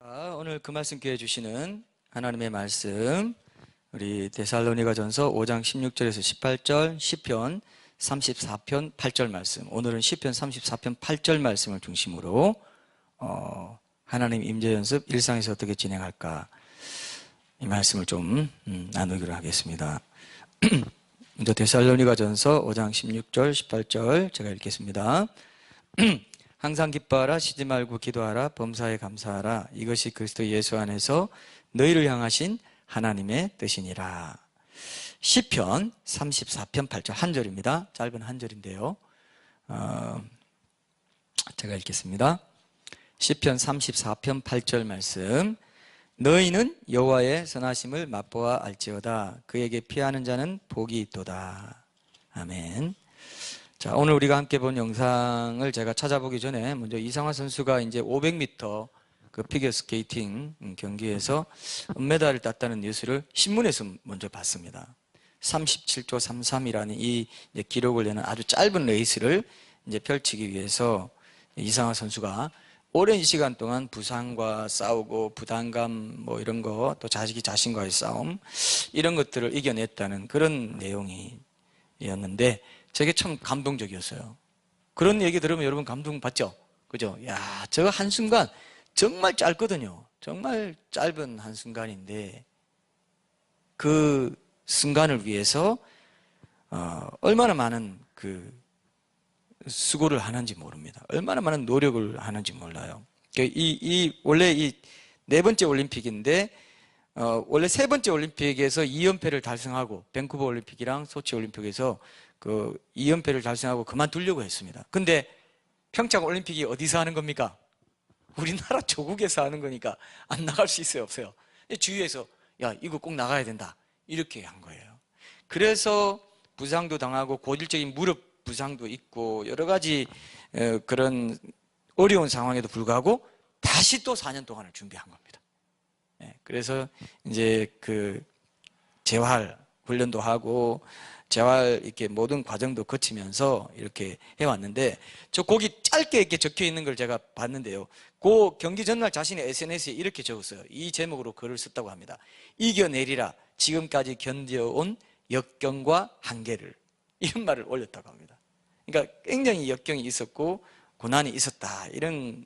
오늘 그 말씀 기회 주시는 하나님의 말씀, 우리 데살로니가전서 5장 16절에서 18절, 시편 34편 8절 말씀. 오늘은 시편 34편 8절 말씀을 중심으로 하나님 임재 연습 일상에서 어떻게 진행할까, 이 말씀을 좀 나누기로 하겠습니다. 먼저 데살로니가전서 5장 16절 18절 제가 읽겠습니다. 항상 기뻐하라, 쉬지 말고 기도하라, 범사에 감사하라. 이것이 그리스도 예수 안에서 너희를 향하신 하나님의 뜻이니라. 시편 34편 8절 한 절입니다. 짧은 한 절인데요. 제가 읽겠습니다. 시편 34편 8절 말씀. 너희는 여호와의 선하심을 맛보아 알지어다. 그에게 피하는 자는 복이 있도다. 아멘. 자, 오늘 우리가 함께 본 영상을 제가 찾아보기 전에 먼저 이상화 선수가 이제 500m 그 피겨스케이팅 경기에서 은메달을 땄다는 뉴스를 신문에서 먼저 봤습니다. 37초 33이라는 이 기록을 내는 아주 짧은 레이스를 이제 펼치기 위해서 이상화 선수가 오랜 시간 동안 부상과 싸우고 부담감 뭐 이런 거, 또 자식이 자신과의 싸움, 이런 것들을 이겨냈다는 그런 내용이었는데 저게 참 감동적이었어요. 그런 얘기 들으면 여러분 감동받죠? 그죠? 야, 저거 한순간 정말 짧거든요. 정말 짧은 한순간인데 그 순간을 위해서 얼마나 많은 그 수고를 하는지 모릅니다. 얼마나 많은 노력을 하는지 몰라요. 원래 이 네 번째 올림픽인데 원래 세 번째 올림픽에서 2연패를 달성하고, 밴쿠버 올림픽이랑 소치 올림픽에서 그 2연패를 달성하고 그만두려고 했습니다. 근데 평창 올림픽이 어디서 하는 겁니까? 우리나라 조국에서 하는 거니까 안 나갈 수 있어요, 없어요? 주위에서 야, 이거 꼭 나가야 된다, 이렇게 한 거예요. 그래서 부상도 당하고 고질적인 무릎 부상도 있고 여러 가지 그런 어려운 상황에도 불구하고 다시 또 4년 동안을 준비한 겁니다. 그래서 이제 그 재활 훈련도 하고 재활 이렇게 모든 과정도 거치면서 이렇게 해왔는데, 저 거기 짧게 이렇게 적혀 있는 걸 제가 봤는데요. 그 경기 전날 자신의 SNS에 이렇게 적었어요. 이 제목으로 글을 썼다고 합니다. 이겨내리라, 지금까지 견뎌온 역경과 한계를, 이런 말을 올렸다고 합니다. 그러니까 굉장히 역경이 있었고 고난이 있었다, 이런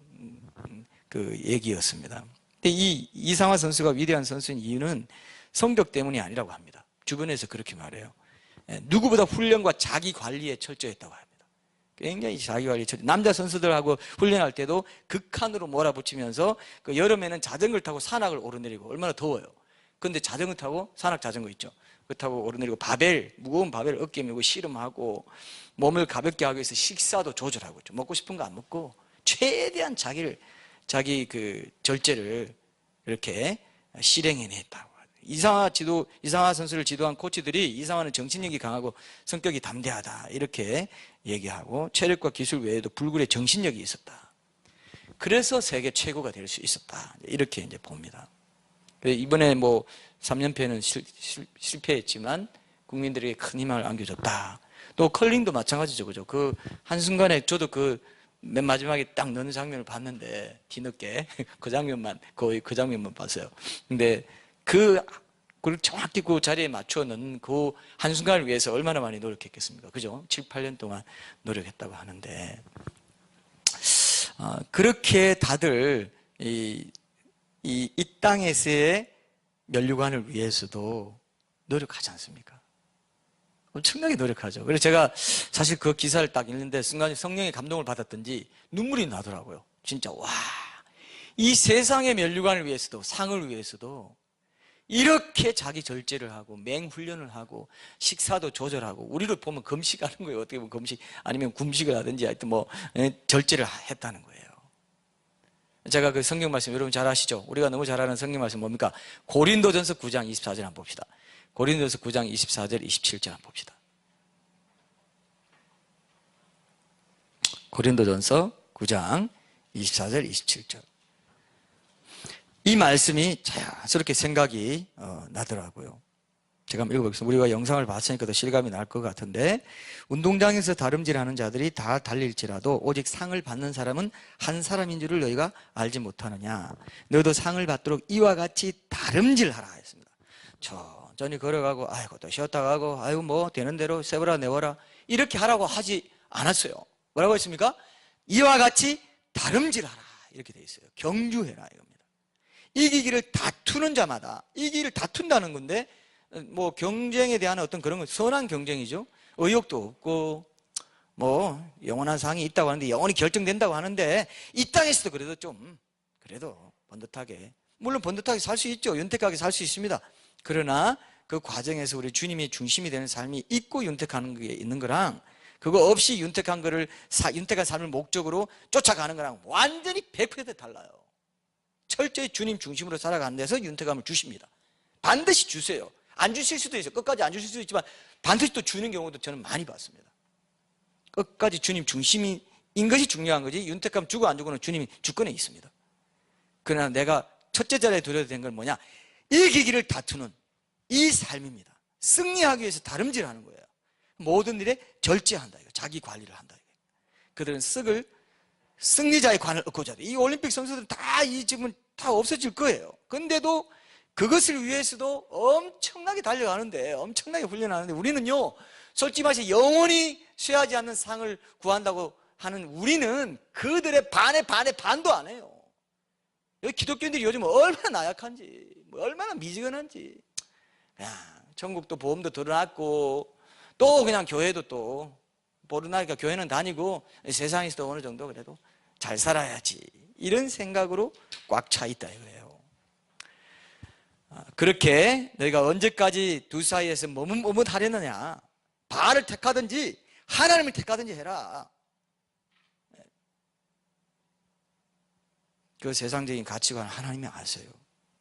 그 얘기였습니다. 근데 이 이상화 선수가 위대한 선수인 이유는 성격 때문이 아니라고 합니다. 주변에서 그렇게 말해요. 누구보다 훈련과 자기 관리에 철저했다고 합니다. 굉장히 자기 관리에 철저. 남자 선수들하고 훈련할 때도 극한으로 몰아붙이면서 그 여름에는 자전거를 타고 산악을 오르내리고, 얼마나 더워요. 근데 자전거 타고, 산악 자전거 있죠, 그거 타고 오르내리고, 무거운 바벨 어깨에 메고 씨름하고, 몸을 가볍게 하기 위해서 식사도 조절하고, 먹고 싶은 거 안 먹고 최대한 자기 그 절제를 이렇게 실행해냈다고. 이상화 선수를 지도한 코치들이 이상화는 정신력이 강하고 성격이 담대하다, 이렇게 얘기하고, 체력과 기술 외에도 불굴의 정신력이 있었다. 그래서 세계 최고가 될 수 있었다, 이렇게 이제 봅니다. 이번에 뭐 3연패는 실패했지만 국민들에게 큰 희망을 안겨줬다. 또 컬링도 마찬가지죠, 그죠? 그 한순간에 저도 그 맨 마지막에 딱 넣는 장면을 봤는데, 뒤늦게 그 장면만, 거의 그 장면만 봤어요. 근데 그걸 정확히 그 자리에 맞춰 넣는 그 한순간을 위해서 얼마나 많이 노력했겠습니까? 그죠? 7, 8년 동안 노력했다고 하는데, 그렇게 다들 이 땅에서의 면류관을 위해서도 노력하지 않습니까? 엄청나게 노력하죠. 그래서 제가 사실 그 기사를 딱 읽는데 순간 성령의 감동을 받았던지 눈물이 나더라고요. 진짜 와, 이 세상의 면류관을 위해서도, 상을 위해서도 이렇게 자기 절제를 하고 맹훈련을 하고 식사도 조절하고, 우리를 보면 금식하는 거예요. 어떻게 보면 금식, 아니면 금식을 하든지 하여튼 뭐 절제를 했다는 거예요. 제가 그 성경 말씀 여러분 잘 아시죠? 우리가 너무 잘 아는 성경 말씀 뭡니까? 고린도전서 9장 24절 한번 봅시다. 고린도전서 9장 24절 27절 한번 봅시다. 고린도전서 9장 24절 27절. 이 말씀이 자연스럽게 생각이 나더라고요. 제가 한번 읽어보겠습니다. 우리가 영상을 봤으니까 더 실감이 날 것 같은데, 운동장에서 다름질하는 자들이 다 달릴지라도 오직 상을 받는 사람은 한 사람인 줄을 너희가 알지 못하느냐. 너도 상을 받도록 이와 같이 다름질하라 했습니다. 천천히 걸어가고 아이고 또 쉬었다 가고 아이고 뭐 되는 대로 세워라 내워라 이렇게 하라고 하지 않았어요. 뭐라고 했습니까? 이와 같이 다름질하라 이렇게 돼 있어요. 경주해라 이겁니다. 이기기를 다투는 자마다, 이기기를 다툰다는 건데 뭐 경쟁에 대한 어떤 그런 건 선한 경쟁이죠. 의욕도 없고 뭐 영원한 상이 있다고 하는데 영원히 결정된다고 하는데 이 땅에서도 그래도 좀 그래도 번듯하게, 물론 번듯하게 살 수 있죠. 윤택하게 살 수 있습니다. 그러나 그 과정에서 우리 주님이 중심이 되는 삶이 있고 윤택하는 게 있는 거랑 그거 없이 윤택한 거를 윤택한 삶을 목적으로 쫓아가는 거랑 완전히 100% 달라요. 철저히 주님 중심으로 살아가는 데서 윤택함을 주십니다. 반드시 주세요. 안 주실 수도 있어요. 끝까지 안 주실 수도 있지만 반드시 또 주는 경우도 저는 많이 봤습니다. 끝까지 주님 중심인 것이 중요한 거지 윤택감 주고 안 주고는 주님이 주권에 있습니다. 그러나 내가 첫째 자리에 두려야 되는 건 뭐냐? 이기기를 다투는 이 삶입니다. 승리하기 위해서 다름질하는 거예요. 모든 일에 절제한다. 자기 관리를 한다. 그들은 승리자의 관을 얻고자 돼. 이 올림픽 선수들은 다 이 지금 다 없어질 거예요. 근데도 그것을 위해서도 엄청나게 달려가는데, 엄청나게 훈련하는데 우리는요, 솔직히 말해서 영원히 쇠하지 않는 상을 구한다고 하는 우리는 그들의 반도 안 해요. 여기 기독교인들이 요즘 얼마나 나약한지, 얼마나 미지근한지. 그냥 전국도 보험도 들어놨고 또 그냥 교회도 또 모르나니까 교회는 다니고 세상에서도 어느 정도 그래도 잘 살아야지 이런 생각으로 꽉 차 있다 이거예요. 그렇게 너희가 언제까지 두 사이에서 머뭇하려느냐. 바알을 택하든지 하나님을 택하든지 해라. 그 세상적인 가치관을 하나님이 아세요.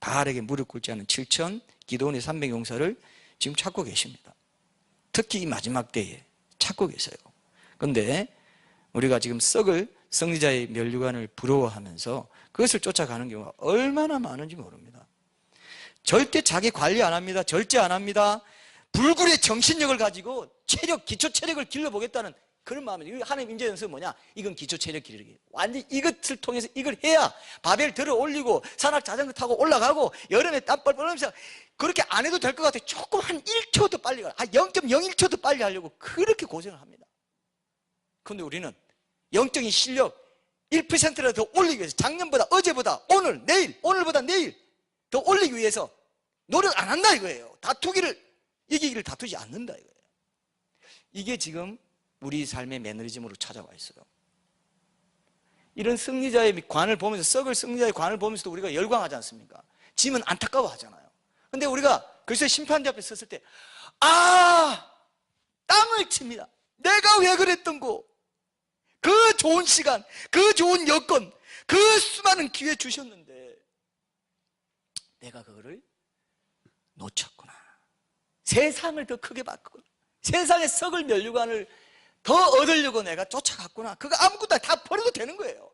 바알에게 무릎 꿇지 않은 7천, 기도원의 300 용사를 지금 찾고 계십니다. 특히 이 마지막 때에 찾고 계세요. 그런데 우리가 지금 썩을 승리자의 면류관을 부러워하면서 그것을 쫓아가는 경우가 얼마나 많은지 모릅니다. 절대 자기 관리 안 합니다. 절제 안 합니다. 불굴의 정신력을 가지고 기초 체력을 길러보겠다는 그런 마음이에요. 하나님 인재 연습은 뭐냐? 이건 기초 체력 기르기. 완전히 이것을 통해서 이걸 해야 바벨 들어 올리고 산악 자전거 타고 올라가고 여름에 땀 뻘뻘 흘리면서 그렇게 안 해도 될 것 같아요. 조금 한 1초 더 빨리 가요. 0.01초 더 빨리 하려고 그렇게 고생을 합니다. 그런데 우리는 영적인 실력 1%라도 더 올리기 위해서 작년보다 어제보다 오늘 내일 오늘보다 내일 더 올리기 위해서 노력 안 한다 이거예요. 이기기를 다투지 않는다 이거예요. 이게 지금 우리 삶의 매너리즘으로 찾아와 있어요. 이런 승리자의 관을 보면서 썩을 승리자의 관을 보면서도 우리가 열광하지 않습니까? 짐은 안타까워 하잖아요. 근데 우리가 글쎄 심판대 앞에 섰을 때 땅을 칩니다. 내가 왜 그랬던고? 그 좋은 시간, 그 좋은 여건, 그 수많은 기회 주셨는데 내가 그거를 놓쳤구나. 세상을 더 크게 봤구나. 세상의 썩을 면류관을 더 얻으려고 내가 쫓아갔구나. 그거 아무것도 다 버려도 되는 거예요.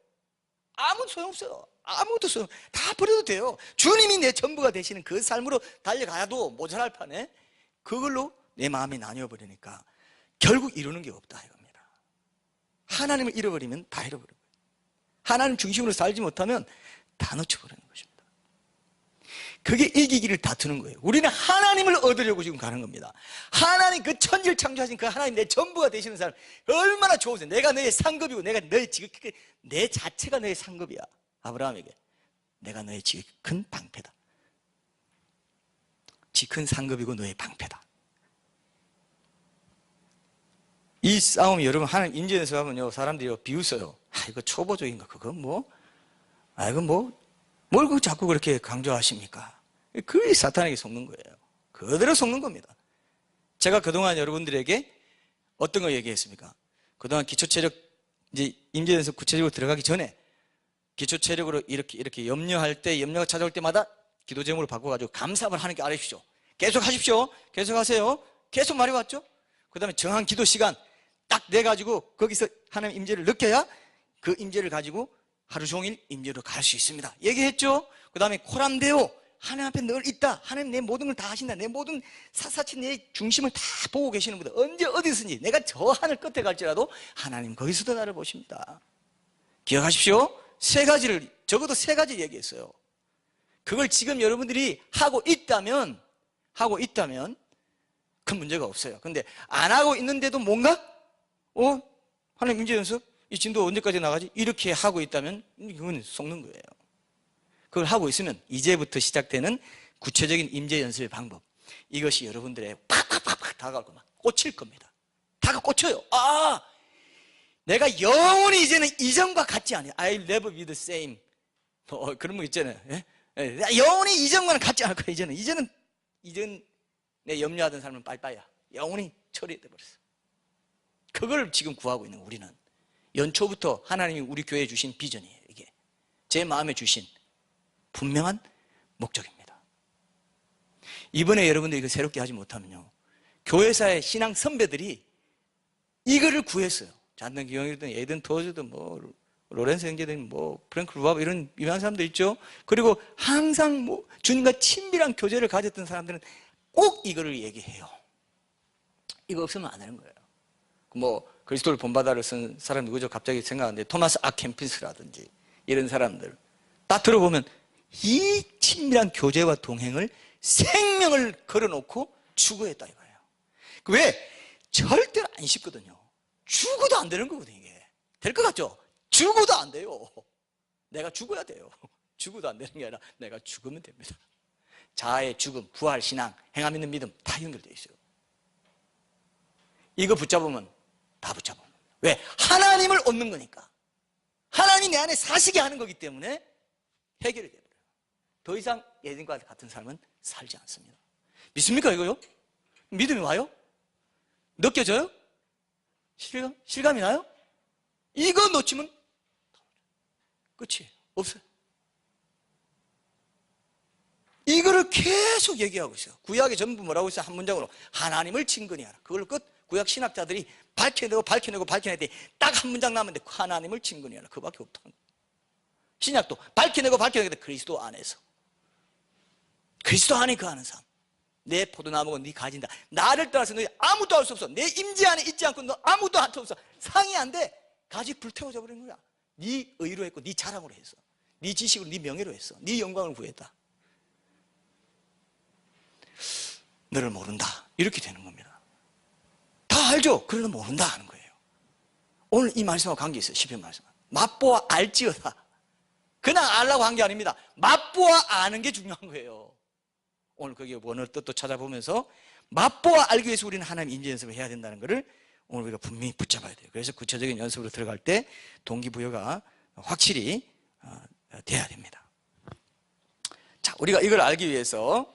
아무 소용없어요. 아무것도 다 버려도 돼요. 주님이 내 전부가 되시는 그 삶으로 달려가도 모자랄 판에 그걸로 내 마음이 나뉘어버리니까 결국 이루는 게 없다 이겁니다. 하나님을 잃어버리면 다 잃어버려요. 하나님 중심으로 살지 못하면 다 놓쳐버리는 것입니다. 그게 이기기를 다투는 거예요. 우리는 하나님을 얻으려고 지금 가는 겁니다. 하나님 그 천지를 창조하신 그 하나님 내 전부가 되시는 사람 얼마나 좋으세요. 내가 너의 상급이고 내가 너의 지극히 내 자체가 너의 상급이야. 아브라함에게 내가 너의 지극히 큰 방패다. 큰 상급이고 너의 방패다. 이 싸움이 여러분 하나님 인지에서 하면요 사람들이 비웃어요. 이거 초보적인 거 그거 뭘 자꾸 그렇게 강조하십니까? 그게 사탄에게 속는 거예요. 그대로 속는 겁니다. 제가 그동안 여러분들에게 어떤 거 얘기했습니까? 그동안 기초체력 이제 임재연습 구체적으로 들어가기 전에 기초체력으로 이렇게 염려할 때 염려가 찾아올 때마다 기도 제목으로 바꿔가지고 감사함을 하나님께 알아주십시오. 계속 하십시오. 계속 하세요. 계속 말해왔죠? 그 다음에 정한 기도 시간 딱 내가지고 거기서 하나님 임재를 느껴야 그 임재를 가지고 하루 종일 임재로 갈 수 있습니다. 얘기했죠? 그 다음에 코람데오 하나님 앞에 늘 있다. 하나님 내 모든 걸 다 하신다. 내 모든 사사치 내 중심을 다 보고 계시는 분들, 언제 어디서든지 내가 저 하늘 끝에 갈지라도 하나님 거기서도 나를 보십니다. 기억하십시오. 세 가지를, 적어도 세 가지 얘기했어요. 그걸 지금 여러분들이 하고 있다면 큰 문제가 없어요. 근데 안 하고 있는데도 뭔가 하나님 임재 연습 이 진도 언제까지 나가지? 이렇게 하고 있다면 그건 속는 거예요. 그걸 하고 있으면 이제부터 시작되는 구체적인 임재 연습의 방법, 이것이 여러분들의 팍팍팍팍 다가올 겁니다. 꽂힐 겁니다. 다가 꽂혀요. 내가 영원히 이제는 이전과 같지 않아요. I'll never be the same. 그런 거 있잖아요. 예? 영원히 이전과는 같지 않을 거야. 이전 내 염려하던 삶은 빠이빠이야. 영원히 처리돼 버렸어. 그걸 지금 구하고 있는 우리는 연초부터 하나님이 우리 교회에 주신 비전이에요. 이게 제 마음에 주신 분명한 목적입니다. 이번에 여러분들이 이거 새롭게 하지 못하면요, 교회사의 신앙 선배들이 이거를 구했어요. 잔든 기영이든 에이든 토즈든 로렌스 형제든 프랭크 루바브 이런 유명한 사람들 있죠. 그리고 항상 주님과 친밀한 교제를 가졌던 사람들은 꼭 이거를 얘기해요. 이거 없으면 안 되는 거예요. 그리스도를 본받아를 쓴 사람 누구죠? 갑자기 생각하는데 토마스 아 캠피스라든지 이런 사람들 딱 들어보면 이 친밀한 교제와 동행을 생명을 걸어놓고 추구했다 이거예요. 왜? 절대로 안 쉽거든요. 죽어도 안 되는 거거든요. 이게 될 것 같죠? 죽어도 안 돼요. 내가 죽어야 돼요. 죽어도 안 되는 게 아니라 내가 죽으면 됩니다. 자아의 죽음, 부활, 신앙, 행함 있는 믿음 다 연결되어 있어요. 이거 붙잡으면 다 붙잡아요. 왜? 하나님을 얻는 거니까. 하나님이 내 안에 사시게 하는 거기 때문에 해결이 돼버려요. 더 이상 예전과 같은 삶은 살지 않습니다. 믿습니까 이거요? 믿음이 와요? 느껴져요? 실감이 나요? 이거 놓치면 끝이에요. 없어요. 이거를 계속 얘기하고 있어요. 구약에 전부 뭐라고 있어요? 한 문장으로 하나님을 친근히 하라. 그걸 끝 구약 신학자들이 밝혀내고 딱 한 문장 남았는데 하나님을 친근히 하라. 그밖에 없다는 거예요. 신약도 밝혀내고 그리스도 안에서, 그리스도 안에 거하는 삶. 내 포도나무가 네 가진다. 나를 떠나서 너희 아무도 할 수 없어. 내 임재 안에 있지 않고 너 아무도 할 수 없어. 상이 안 돼. 가지 불태워져 버린 거야. 네 의로 했고 네 자랑으로 했어. 네 지식으로 네 명예로 했어. 네 영광을 구했다. 너를 모른다. 이렇게 되는 겁니다. 다 알죠? 그러나 모른다 하는 거예요. 오늘 이 말씀과 관계 있어요. 시편 말씀. 맛보아 알지어다. 그냥 알라고 한 게 아닙니다. 맛보아 아는 게 중요한 거예요. 오늘 거기에 원어 뜻도 찾아보면서 맛보아 알기 위해서 우리는 하나님 임재 연습을 해야 된다는 것을 오늘 우리가 분명히 붙잡아야 돼요. 그래서 구체적인 연습으로 들어갈 때 동기부여가 확실히 돼야 됩니다. 자, 우리가 이걸 알기 위해서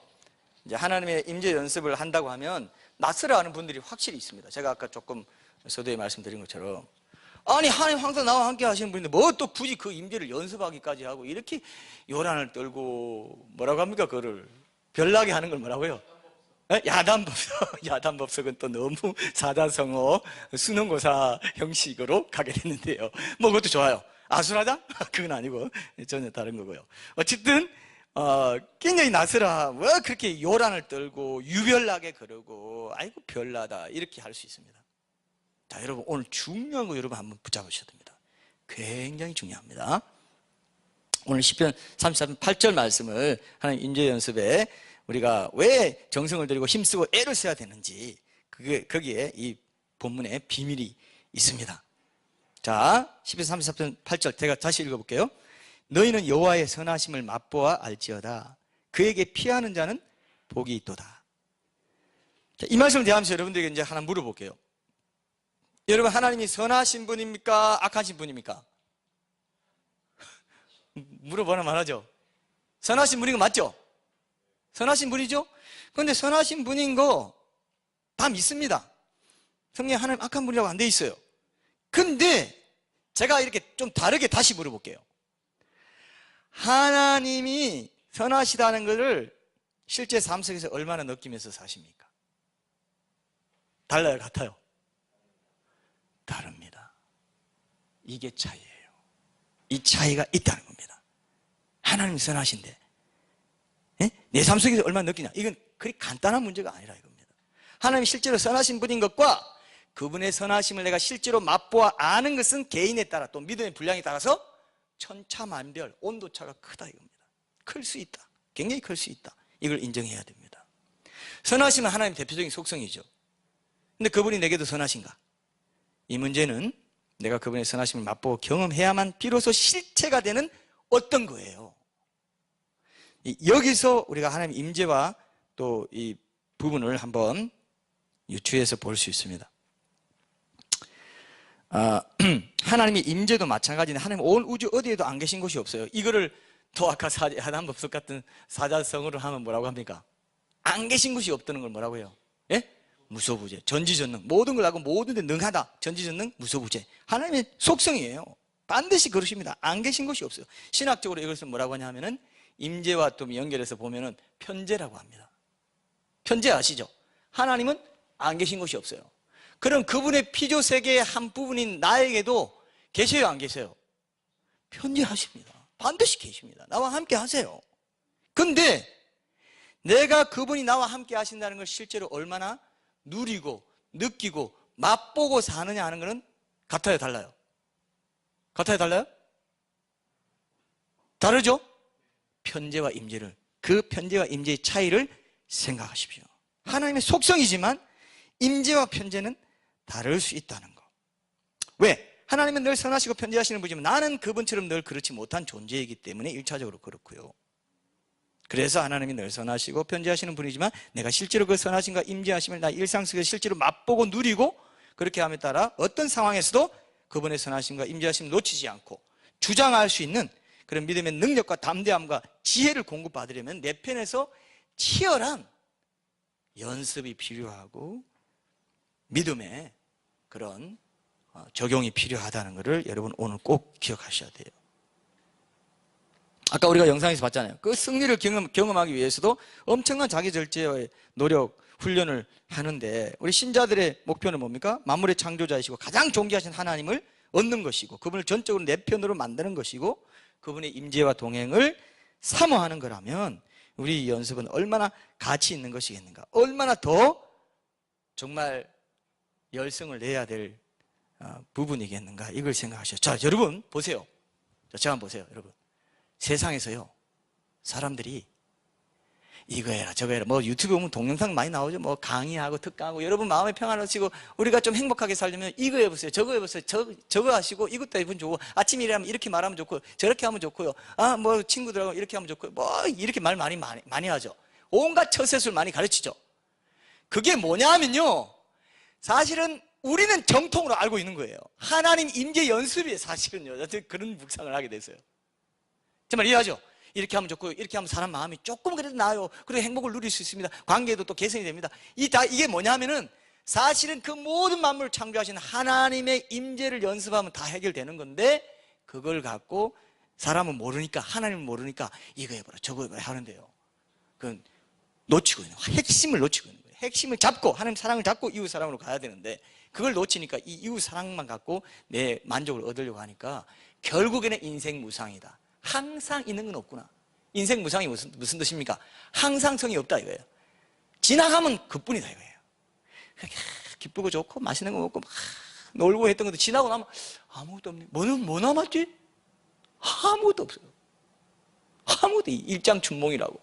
이제 하나님의 임재 연습을 한다고 하면 낯설어 하는 분들이 확실히 있습니다. 제가 아까 조금 서두에 말씀드린 것처럼 아니 하나님 항상 나와 함께 하시는 분인데 뭐 또 굳이 그 임재를 연습하기까지 하고 이렇게 요란을 떨고 뭐라고 합니까? 그거를 별나게 하는 걸 뭐라고요? 야단법석. 야단법석은 또 너무 사자성어 수능고사 형식으로 가게 됐는데요. 그것도 좋아요. 아수라장? 그건 아니고 전혀 다른 거고요. 어쨌든 굉장히 낯설어. 왜 그렇게 요란을 떨고 유별나게 그러고 아이고 별나다 이렇게 할 수 있습니다. 자, 여러분 오늘 중요한 거 여러분 한번 붙잡으셔야 됩니다. 굉장히 중요합니다. 오늘 시편 34편 8절 말씀을 하나님 임재 연습에 우리가 왜 정성을 들이고 힘쓰고 애를 써야 되는지 거기에 이 본문에 비밀이 있습니다. 자, 시편 34편 8절 제가 다시 읽어볼게요. 너희는 여호와의 선하심을 맛보아 알지어다. 그에게 피하는 자는 복이 있도다. 자, 이 말씀을 대하면서 여러분들에게 이제 하나 물어볼게요. 여러분 하나님이 선하신 분입니까? 악하신 분입니까? 물어보나 말하죠. 선하신 분인 거 맞죠? 선하신 분이죠? 그런데 선하신 분인 거 다 믿습니다. 성경에 하나님 악한 분이라고 안 돼 있어요. 근데 제가 이렇게 좀 다르게 다시 물어볼게요. 하나님이 선하시다는 것을 실제 삶 속에서 얼마나 느끼면서 사십니까? 달라요? 같아요? 다릅니다. 이게 차이예요. 이 차이가 있다는 겁니다. 하나님이 선하신데 내 삶 속에서 얼마나 느끼냐. 이건 그리 간단한 문제가 아니라 이겁니다. 하나님이 실제로 선하신 분인 것과 그분의 선하심을 내가 실제로 맛보아 아는 것은 개인에 따라 또 믿음의 분량에 따라서 천차만별 온도차가 크다 이겁니다. 클 수 있다. 굉장히 클 수 있다. 이걸 인정해야 됩니다. 선하심은 하나님의 대표적인 속성이죠. 근데 그분이 내게도 선하신가? 이 문제는 내가 그분의 선하심을 맛보고 경험해야만 비로소 실체가 되는 어떤 거예요. 여기서 우리가 하나님의 임재와 또 이 부분을 한번 유추해서 볼 수 있습니다. 하나님의 임재도 마찬가지인데 하나님 온 우주 어디에도 안 계신 곳이 없어요. 이거를 더 아까 하단법석 같은 사자성어를 하면 뭐라고 합니까? 안 계신 곳이 없다는 걸 뭐라고 해요? 예? 무소부재, 전지전능, 모든 걸 알고 모든 데 능하다. 전지전능, 무소부재. 하나님의 속성이에요. 반드시 그러십니다. 안 계신 곳이 없어요. 신학적으로 이것을 뭐라고 하냐 하면은 임재와 또 연결해서 보면은 편재라고 합니다. 편재 아시죠? 하나님은 안 계신 곳이 없어요. 그럼 그분의 피조 세계의 한 부분인 나에게도 계셔요, 안 계세요? 편재하십니다. 반드시 계십니다. 나와 함께 하세요. 근데 내가 그분이 나와 함께 하신다는 걸 실제로 얼마나 누리고 느끼고 맛보고 사느냐 하는 것은 같아요, 달라요? 같아요, 달라요? 다르죠? 편재와 임재를, 그 편재와 임재의 차이를 생각하십시오. 하나님의 속성이지만 임재와 편재는 다를 수 있다는 거. 왜? 하나님은 늘 선하시고 편재하시는 분이지만 나는 그분처럼 늘 그렇지 못한 존재이기 때문에 1차적으로 그렇고요. 그래서 하나님이 늘 선하시고 편재하시는 분이지만 내가 실제로 그 선하심과 임재하심을 나 일상 속에서 실제로 맛보고 누리고 그렇게 함에 따라 어떤 상황에서도 그분의 선하심과 임재하심을 놓치지 않고 주장할 수 있는 그런 믿음의 능력과 담대함과 지혜를 공급받으려면 내 편에서 치열한 연습이 필요하고 믿음의 그런 적용이 필요하다는 것을 여러분 오늘 꼭 기억하셔야 돼요. 아까 우리가 영상에서 봤잖아요. 그 승리를 경험하기 위해서도 엄청난 자기 절제의 노력, 훈련을 하는데 우리 신자들의 목표는 뭡니까? 만물의 창조자이시고 가장 존귀하신 하나님을 얻는 것이고 그분을 전적으로 내 편으로 만드는 것이고 그분의 임재와 동행을 사모하는 거라면 우리 연습은 얼마나 가치 있는 것이겠는가? 얼마나 더 정말 열성을 내야 될 부분이겠는가? 이걸 생각하셔요. 자, 여러분 보세요. 자, 제가 한번 보세요, 여러분. 세상에서요, 사람들이 이거 해라 저거 해라 뭐 유튜브 보면 동영상 많이 나오죠. 뭐 강의하고 특강하고 여러분 마음의 평안을 얻으시고 우리가 좀 행복하게 살려면 이거 해보세요, 저거 해보세요, 저거 하시고 이것도 해보면 좋고 아침에 일하면 이렇게 말하면 좋고 저렇게 하면 좋고요. 뭐 친구들하고 이렇게 하면 좋고요. 뭐 이렇게 말 많이 하죠. 온갖 처세술 많이 가르치죠. 그게 뭐냐 하면요, 사실은 우리는 정통으로 알고 있는 거예요. 하나님 임재 연습이에요. 사실은요. 그런 묵상을 하게 됐어요. 정말 이해하죠? 이렇게 하면 좋고 이렇게 하면 사람 마음이 조금 그래도 나아요. 그리고 행복을 누릴 수 있습니다. 관계도 또 개선이 됩니다. 이게 뭐냐면은 사실은 그 모든 만물을 창조하신 하나님의 임재를 연습하면 다 해결되는 건데 그걸 갖고 사람은 모르니까, 하나님은 모르니까 이거 해보라 저거 해보라 하는데요, 그건 놓치고 있는 거예요. 핵심을 놓치고 있는 거예요. 핵심을 잡고 하나님 사랑을 잡고 이웃 사랑으로 가야 되는데 그걸 놓치니까 이 이웃 사랑만 갖고 내 만족을 얻으려고 하니까 결국에는 인생 무상이다. 항상 있는 건 없구나. 인생 무상이 무슨 뜻입니까? 항상성이 없다 이거예요. 지나가면 그뿐이다 이거예요. 기쁘고 좋고 맛있는 거 먹고 막 놀고 했던 것도 지나고 나면 아무것도 없네. 뭐 남았지? 아무것도 없어요. 아무것도 일장춘몽이라고.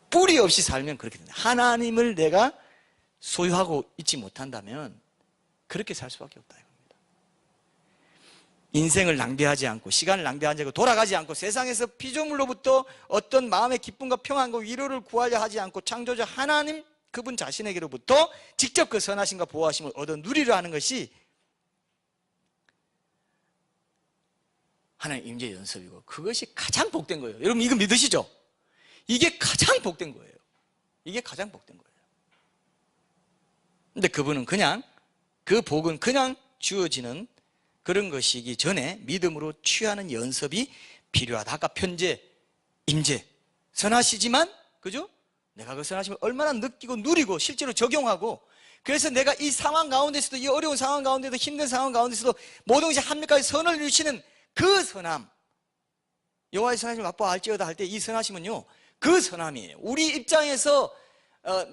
뿌리 없이 살면 그렇게 된다. 하나님을 내가 소유하고 있지 못한다면 그렇게 살 수밖에 없다 이겁니다. 인생을 낭비하지 않고 시간을 낭비하지 않고 돌아가지 않고 세상에서 피조물로부터 어떤 마음의 기쁨과 평안과 위로를 구하려 하지 않고 창조자 하나님 그분 자신에게로부터 직접 그 선하심과 보호하심을 얻어 누리려 하는 것이 하나님 임재 연습이고 그것이 가장 복된 거예요. 여러분 이거 믿으시죠? 이게 가장 복된 거예요. 이게 가장 복된 거예요. 근데 그분은 그냥 그 복은 그냥 주어지는 그런 것이기 전에 믿음으로 취하는 연습이 필요하다. 아까 편재, 임재, 선하시지만 그죠? 내가 그 선하심을 얼마나 느끼고 누리고 실제로 적용하고 그래서 내가 이 상황 가운데서도 이 어려운 상황 가운데도 힘든 상황 가운데서도 모든 것이 한결같이 선을 이루시는 그 선함, 여호와의 선하심을 맛보아 알지어다 할 때 이 선하심은요 그 선함이에요. 우리 입장에서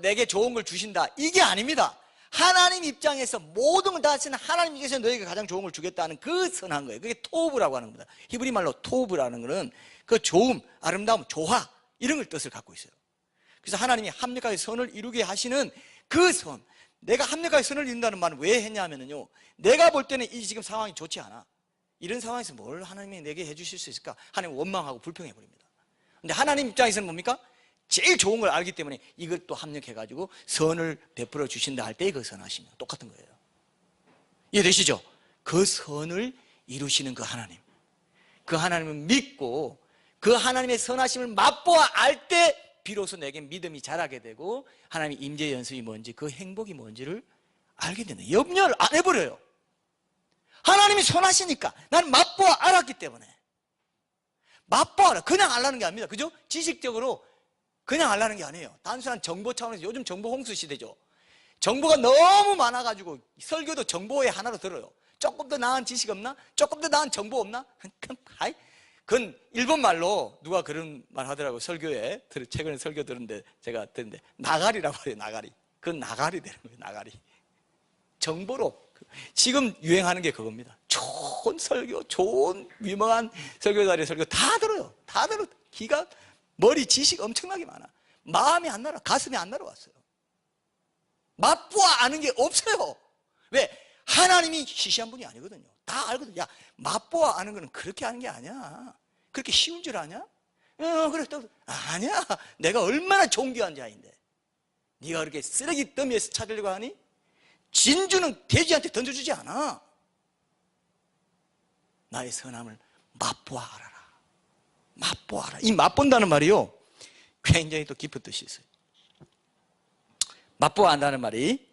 내게 좋은 걸 주신다, 이게 아닙니다. 하나님 입장에서 모든 걸 다 하시는 하나님 입장에서 너에게 가장 좋은 걸 주겠다는 그 선한 거예요. 그게 토브라고 하는 겁니다. 히브리 말로 토브라는 것은 그 좋음, 아름다움, 조화, 이런 걸 뜻을 갖고 있어요. 그래서 하나님이 합력하게 선을 이루게 하시는 그 선, 내가 합력하게 선을 이룬다는 말은 왜 했냐면요, 내가 볼 때는 이 지금 상황이 좋지 않아. 이런 상황에서 뭘 하나님이 내게 해주실 수 있을까? 하나님 원망하고 불평해 버립니다. 근데 하나님 입장에서는 뭡니까? 제일 좋은 걸 알기 때문에 이걸 또 합력해가지고 선을 베풀어 주신다 할 때 그 선하시면 똑같은 거예요. 이해되시죠? 그 선을 이루시는 그 하나님, 그 하나님을 믿고 그 하나님의 선하심을 맛보아 알 때 비로소 내게 믿음이 자라게 되고 하나님의 임재 연습이 뭔지, 그 행복이 뭔지를 알게 된다. 염려를 안 해버려요. 하나님이 선하시니까 나는 맛보아 알았기 때문에. 맛보아라, 그냥 알라는 게 아닙니다. 그죠? 지식적으로 그냥 알라는 게 아니에요. 단순한 정보 차원에서, 요즘 정보 홍수 시대죠. 정보가 너무 많아가지고 설교도 정보의 하나로 들어요. 조금 더 나은 지식 없나? 조금 더 나은 정보 없나? 그건 일본 말로 누가 그런 말 하더라고요. 설교에, 최근에 설교 들었는데 제가 듣는데 나가리라고 해요. 나가리. 그건 나가리 되는 거예요. 나가리. 정보로. 지금 유행하는 게 그겁니다. 좋은 설교, 좋은 유명한 설교자리 설교 다 들어요. 다 들어. 기가, 머리 지식 엄청나게 많아. 마음이 안 날아, 가슴이 안 날아왔어요. 맛보아 아는 게 없어요. 왜? 하나님이 시시한 분이 아니거든요. 다 알거든요. 야, 맛보아 아는 거는 그렇게 아는 게 아니야. 그렇게 쉬운 줄 아냐? 그래, 또 아니야. 내가 얼마나 존귀한 자인데 네가 그렇게 쓰레기 더미에서 찾으려고 하니? 진주는 돼지한테 던져주지 않아. 나의 선함을 맛보아 알아라. 맛보아 알아. 이 맛본다는 말이요, 굉장히 또 깊은 뜻이 있어요. 맛보아 안다는 말이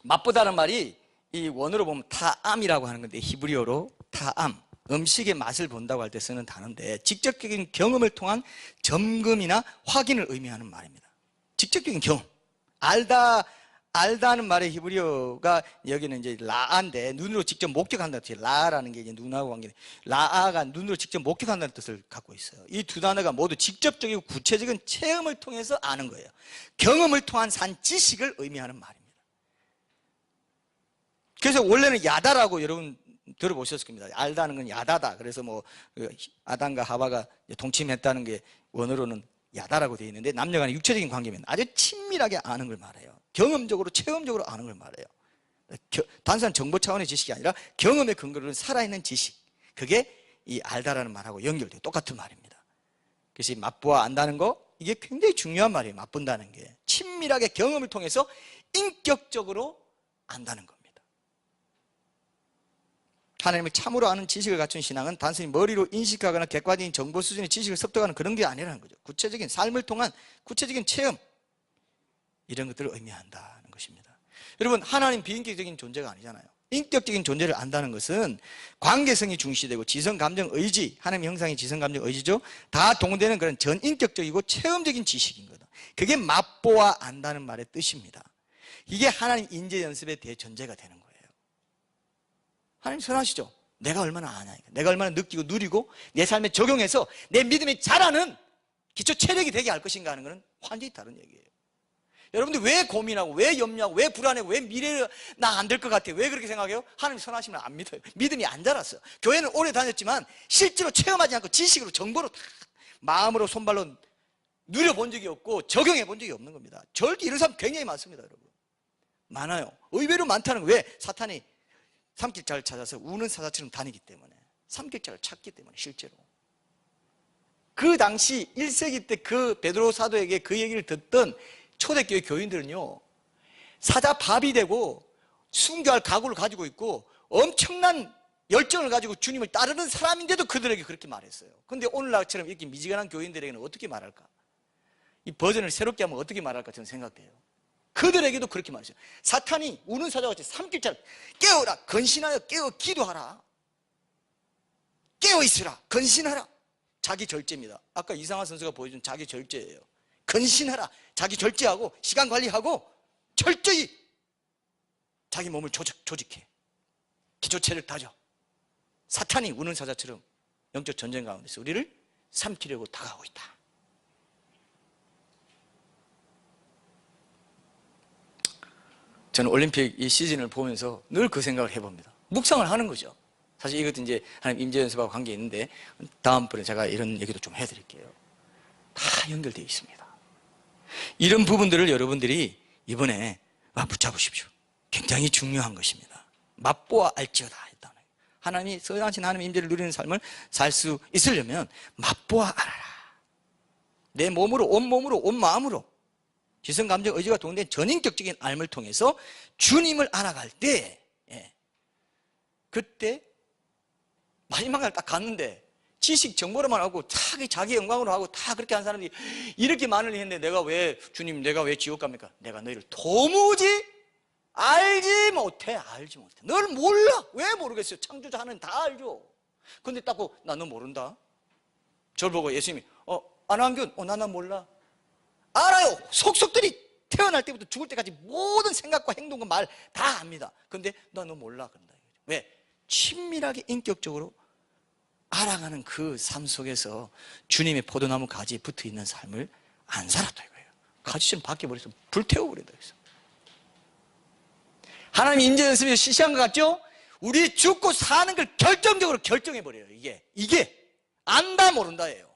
맛보다는 말이 이 원어로 보면 타암이라고 하는 건데, 히브리어로 타암, 음식의 맛을 본다고 할 때 쓰는 단어인데 직접적인 경험을 통한 점검이나 확인을 의미하는 말입니다. 직접적인 경험, 알다는 말의 히브리어가 여기는 이제 라아인데 눈으로 직접 목격한다는 뜻이에요. 라아라는 게 이제 눈하고 관계돼. 라아가 눈으로 직접 목격한다는 뜻을 갖고 있어요. 이 두 단어가 모두 직접적이고 구체적인 체험을 통해서 아는 거예요. 경험을 통한 산 지식을 의미하는 말입니다. 그래서 원래는 야다라고 여러분 들어보셨을 겁니다. 알다는 건 야다다. 그래서 뭐 아담과 하와가 동침했다는 게 원어로는 야다라고 되어 있는데, 남녀간의 육체적인 관계면 아주 친밀하게 아는 걸 말해요. 경험적으로, 체험적으로 아는 걸 말해요. 단순한 정보 차원의 지식이 아니라 경험의 근거로는 살아있는 지식, 그게 이 알다라는 말하고 연결돼요. 똑같은 말입니다. 그래서 이 맛보아 안다는 거, 이게 굉장히 중요한 말이에요. 맛본다는 게 친밀하게 경험을 통해서 인격적으로 안다는 겁니다. 하나님을 참으로 아는 지식을 갖춘 신앙은 단순히 머리로 인식하거나 객관적인 정보 수준의 지식을 습득하는 그런 게 아니라는 거죠. 구체적인 삶을 통한 구체적인 체험, 이런 것들을 의미한다는 것입니다. 여러분, 하나님 비인격적인 존재가 아니잖아요. 인격적인 존재를 안다는 것은 관계성이 중시되고 지성, 감정, 의지, 하나님의 형상의 지성, 감정, 의지죠. 다 동원되는 그런 전인격적이고 체험적인 지식인 거다. 그게 맛보아 안다는 말의 뜻입니다. 이게 하나님 인재 연습의 대전제가 되는 거예요. 하나님 선하시죠? 내가 얼마나 아냐, 내가 얼마나 느끼고 누리고 내 삶에 적용해서 내 믿음이 자라는 기초 체력이 되게 할 것인가 하는 것은 완전히 다른 얘기예요. 여러분들 왜 고민하고, 왜 염려하고, 왜 불안해하고, 왜 미래에 나 안 될 것 같아요? 왜 그렇게 생각해요? 하나님 선하시면 안 믿어요. 믿음이 안 자랐어요. 교회는 오래 다녔지만 실제로 체험하지 않고 지식으로, 정보로 다 마음으로, 손발로 누려본 적이 없고 적용해 본 적이 없는 겁니다. 절대 이런 사람 굉장히 많습니다. 여러분, 많아요. 의외로 많다는 거예요. 왜? 사탄이 삼킬자를 찾아서 우는 사자처럼 다니기 때문에, 삼킬자를 찾기 때문에. 실제로 그 당시 1세기 때 그 베드로 사도에게 그 얘기를 듣던 초대교회 교인들은요, 사자 밥이 되고 순교할 각오를 가지고 있고 엄청난 열정을 가지고 주님을 따르는 사람인데도 그들에게 그렇게 말했어요. 그런데 오늘날처럼 이렇게 미지근한 교인들에게는 어떻게 말할까? 이 버전을 새롭게 하면 어떻게 말할까 저는 생각돼요. 그들에게도 그렇게 말했어요. 사탄이 우는 사자같이 삼킬자를 깨어라, 건신하여 깨어 기도하라, 깨어있으라, 건신하라. 자기 절제입니다. 아까 이상하 선수가 보여준 자기 절제예요. 건신하라, 자기 절제하고 시간 관리하고 철저히 자기 몸을 조직해 기초체를 다져. 사탄이 우는 사자처럼 영적 전쟁 가운데서 우리를 삼키려고 다가오고 있다. 저는 올림픽 이 시즌을 보면서 늘 그 생각을 해봅니다. 묵상을 하는 거죠. 사실 이것도 이제 하나님 임재 연습하고 관계 있는데 다음번에 제가 이런 얘기도 좀 해드릴게요. 다 연결되어 있습니다. 이런 부분들을 여러분들이 이번에 붙잡으십시오. 굉장히 중요한 것입니다. 맛보아 알지어다 했다는 거예요. 하나님이 선하신 하나님 임재를 누리는 삶을 살 수 있으려면 맛보아 알아라. 내 몸으로, 온몸으로, 온 마음으로 지성, 감정, 의지가 동원된 전인격적인 삶을 통해서 주님을 알아갈 때, 그때 마지막 날 딱 갔는데 지식 정보로만 하고 자기 영광으로 하고 다 그렇게 한 사람들이 이렇게 많을 했는데 내가 왜 주님 내가 왜 지옥 갑니까? 내가 너희를 도무지 알지 못해. 널 몰라. 왜 모르겠어요? 창조자 하나님 다 알죠. 근데 딱 나 너 모른다. 저를 보고 예수님이 안한균 나 몰라. 알아요. 속속들이 태어날 때부터 죽을 때까지 모든 생각과 행동과 말 다 압니다. 근데 나 너 몰라 그런다. 왜? 친밀하게 인격적으로 알아가는 그 삶 속에서 주님의 포도나무 가지에 붙어있는 삶을 안 살았다 이거예요. 가지처럼 바뀌어버려서 불태워버린다. 하나님 임재 연습이 시시한 것 같죠? 우리 죽고 사는 걸 결정적으로 결정해버려요. 이게 안다 모른다예요.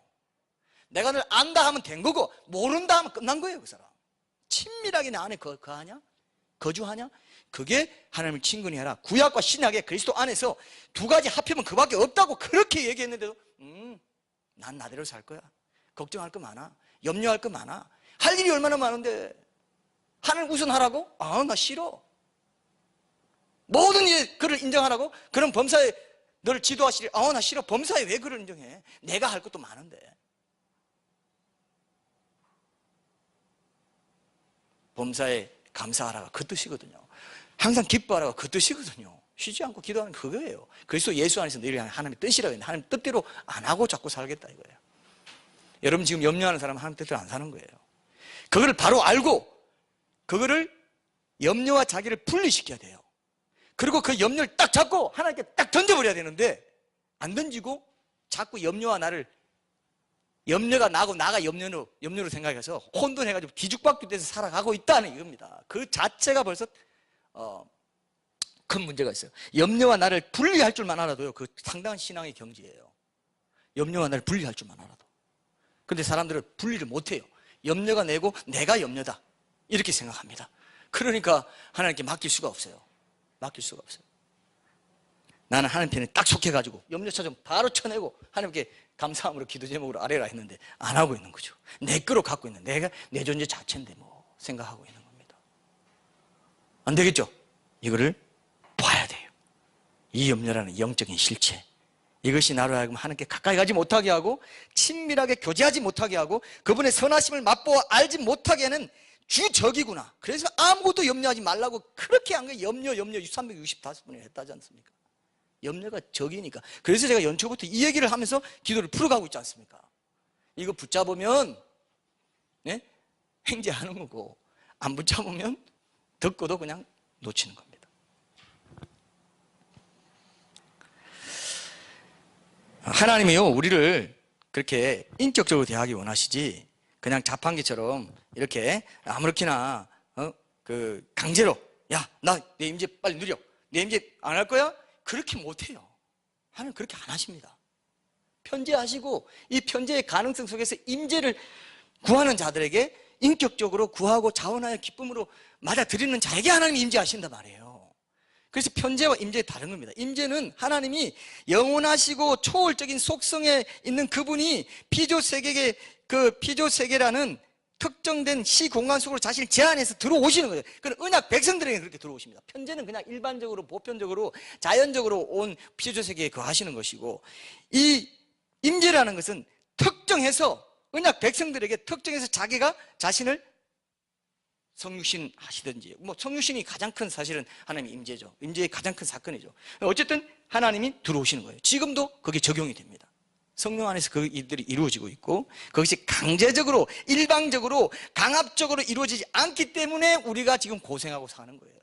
내가 늘 안다 하면 된 거고 모른다 하면 끝난 거예요. 그 사람 친밀하게 내 안에 거하냐? 거주하냐? 그게 하나님을 친근히 해라. 구약과 신약의 그리스도 안에서 두 가지 합하면 그밖에 없다고 그렇게 얘기했는데도 난 나대로 살 거야. 걱정할 거 많아. 염려할 거 많아. 할 일이 얼마나 많은데 하나님 우선하라고? 나 싫어. 모든 일 그를 인정하라고? 그럼 범사에 너를 지도하시리. 나 싫어. 범사에 왜 그를 인정해? 내가 할 것도 많은데. 범사에 감사하라가 그 뜻이거든요. 항상 기뻐하라가 그 뜻이거든요. 쉬지 않고 기도하는 그거예요. 그리스도 예수 안에서 늘 하나님의 뜻이라고 했는데 하나님 뜻대로 안 하고 자꾸 살겠다 이거예요. 여러분 지금 염려하는 사람은 하나님 뜻대로 안 사는 거예요. 그거를 바로 알고 그거를 염려와 자기를 분리시켜야 돼요. 그리고 그 염려를 딱 잡고 하나님께 딱 던져버려야 되는데 안 던지고 자꾸 염려와 나를 염려가 나고 나가 염려로 생각해서 혼돈해가지고 뒤죽박죽 돼서 살아가고 있다는 이겁니다. 그 자체가 벌써 큰 문제가 있어요. 염려와 나를 분리할 줄만 알아도요 그 상당한 신앙의 경지예요. 염려와 나를 분리할 줄만 알아도. 근데 사람들은 분리를 못해요. 염려가 내고 내가 염려다 이렇게 생각합니다. 그러니까 하나님께 맡길 수가 없어요. 나는 하나님 편에 딱 속해가지고 염려차 좀 바로 쳐내고 하나님께 감사함으로 기도 제목으로 아뢰라 했는데 안 하고 있는 거죠. 내 거로 갖고 있는 내가 내 존재 자체인데 생각하고 있는 겁니다. 안 되겠죠? 이거를 봐야 돼요. 이 염려라는 영적인 실체, 이것이 나로 하여금 하나님께 가까이 가지 못하게 하고 친밀하게 교제하지 못하게 하고 그분의 선하심을 맛보아 알지 못하게 하는 주적이구나. 그래서 아무것도 염려하지 말라고 그렇게 한 거예요. 염려 365번을 했다지 않습니까? 염려가 적이니까. 그래서 제가 연초부터 이 얘기를 하면서 기도를 풀어가고 있지 않습니까? 이거 붙잡으면 행제하는 거고 안 붙잡으면 듣고도 그냥 놓치는 겁니다. 하나님이요 우리를 그렇게 인격적으로 대하기 원하시지 그냥 자판기처럼 이렇게 아무렇게나 강제로 야 나 내 임재 빨리 누려 내 임재 안 할 거야? 그렇게 못해요. 하나님 그렇게 안 하십니다. 편재하시고 이 편재의 가능성 속에서 임재를 구하는 자들에게 인격적으로 구하고 자원하여 기쁨으로 맞아들이는 자에게 하나님이 임재하신단 말이에요. 그래서 편재와 임재가 다른 겁니다. 임재는 하나님이 영원하시고 초월적인 속성에 있는 그분이 피조세계의 그 피조세계라는 특정된 시공간 속으로 자신을 제한해서 들어오시는 거예요. 그럼 언약 백성들에게 그렇게 들어오십니다. 편재는 그냥 일반적으로 보편적으로 자연적으로 온 피조세계에 거하시는 것이고 이 임재라는 것은 특정해서 언약 백성들에게 특정해서 자기가 자신을 성육신 하시든지 성육신이 가장 큰 사실은 하나님의 임재죠. 임재의 가장 큰 사건이죠. 어쨌든 하나님이 들어오시는 거예요. 지금도 그게 적용이 됩니다. 성령 안에서 그 일들이 이루어지고 있고 그것이 강제적으로 일방적으로 강압적으로 이루어지지 않기 때문에 우리가 지금 고생하고 사는 거예요.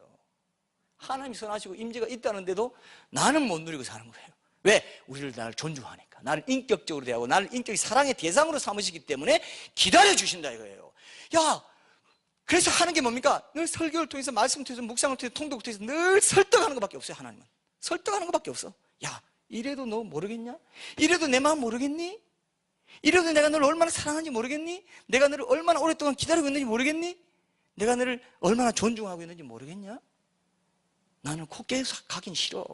하나님이 선하시고 임재가 있다는데도 나는 못 누리고 사는 거예요. 왜? 우리를 나를 존중하니까, 나를 인격적으로 대하고 나를 인격의 사랑의 대상으로 삼으시기 때문에 기다려주신다 이거예요. 야, 그래서 하는 게 뭡니까? 늘 설교를 통해서, 말씀을 통해서, 묵상을 통해서, 통독을 통해서 늘 설득하는 것밖에 없어요. 하나님은 설득하는 것밖에 없어. 야, 이래도 너 모르겠냐? 이래도 내 마음 모르겠니? 이래도 내가 너를 얼마나 사랑하는지 모르겠니? 내가 너를 얼마나 오랫동안 기다리고 있는지 모르겠니? 내가 너를 얼마나 존중하고 있는지 모르겠냐? 나는 코 깨서 가긴 싫어.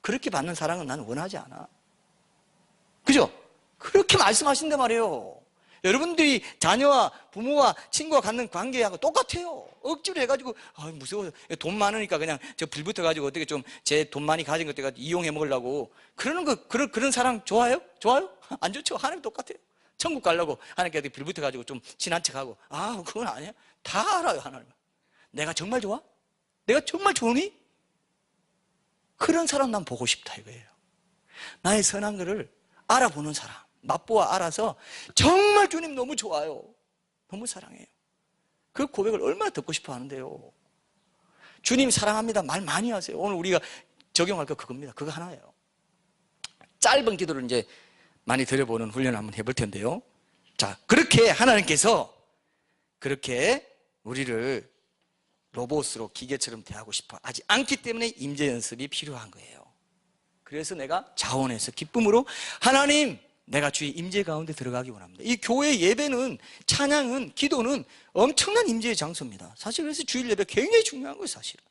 그렇게 받는 사랑은 나는 원하지 않아. 그죠? 그렇게 말씀하신단 말이에요. 여러분들이 자녀와 부모와 친구와 갖는 관계하고 똑같아요. 억지로 해가지고 무서워, 돈 많으니까 그냥 저 빌붙어가지고 어떻게 좀 제 돈 많이 가진 것 때가 이용해 먹으려고 그러는 거, 그런 사랑 좋아요? 좋아요? 안 좋죠. 하나님 똑같아요. 천국 가려고 하나님께 어떻게 빌붙어가지고 좀 친한 척하고, 그건 아니야. 다 알아요. 하나님. 내가 정말 좋아? 내가 정말 좋으니? 그런 사람 난 보고 싶다 이거예요. 나의 선한 것을 알아보는 사람, 맛보아 알아서 정말 주님 너무 좋아요, 너무 사랑해요. 그 고백을 얼마나 듣고 싶어 하는데요. 주님 사랑합니다 말 많이 하세요. 오늘 우리가 적용할 거 그겁니다. 그거 하나예요. 짧은 기도를 이제 많이 드려보는 훈련을 한번 해볼 텐데요. 자, 그렇게 하나님께서 그렇게 우리를 로봇으로 기계처럼 대하고 싶어 하지 않기 때문에 임재 연습이 필요한 거예요. 그래서 내가 자원해서 기쁨으로, 하나님 내가 주의 임재 가운데 들어가기 원합니다. 이 교회 예배는, 찬양은, 기도는 엄청난 임재의 장소입니다. 사실 그래서 주일 예배 굉장히 중요한 거예요. 사실은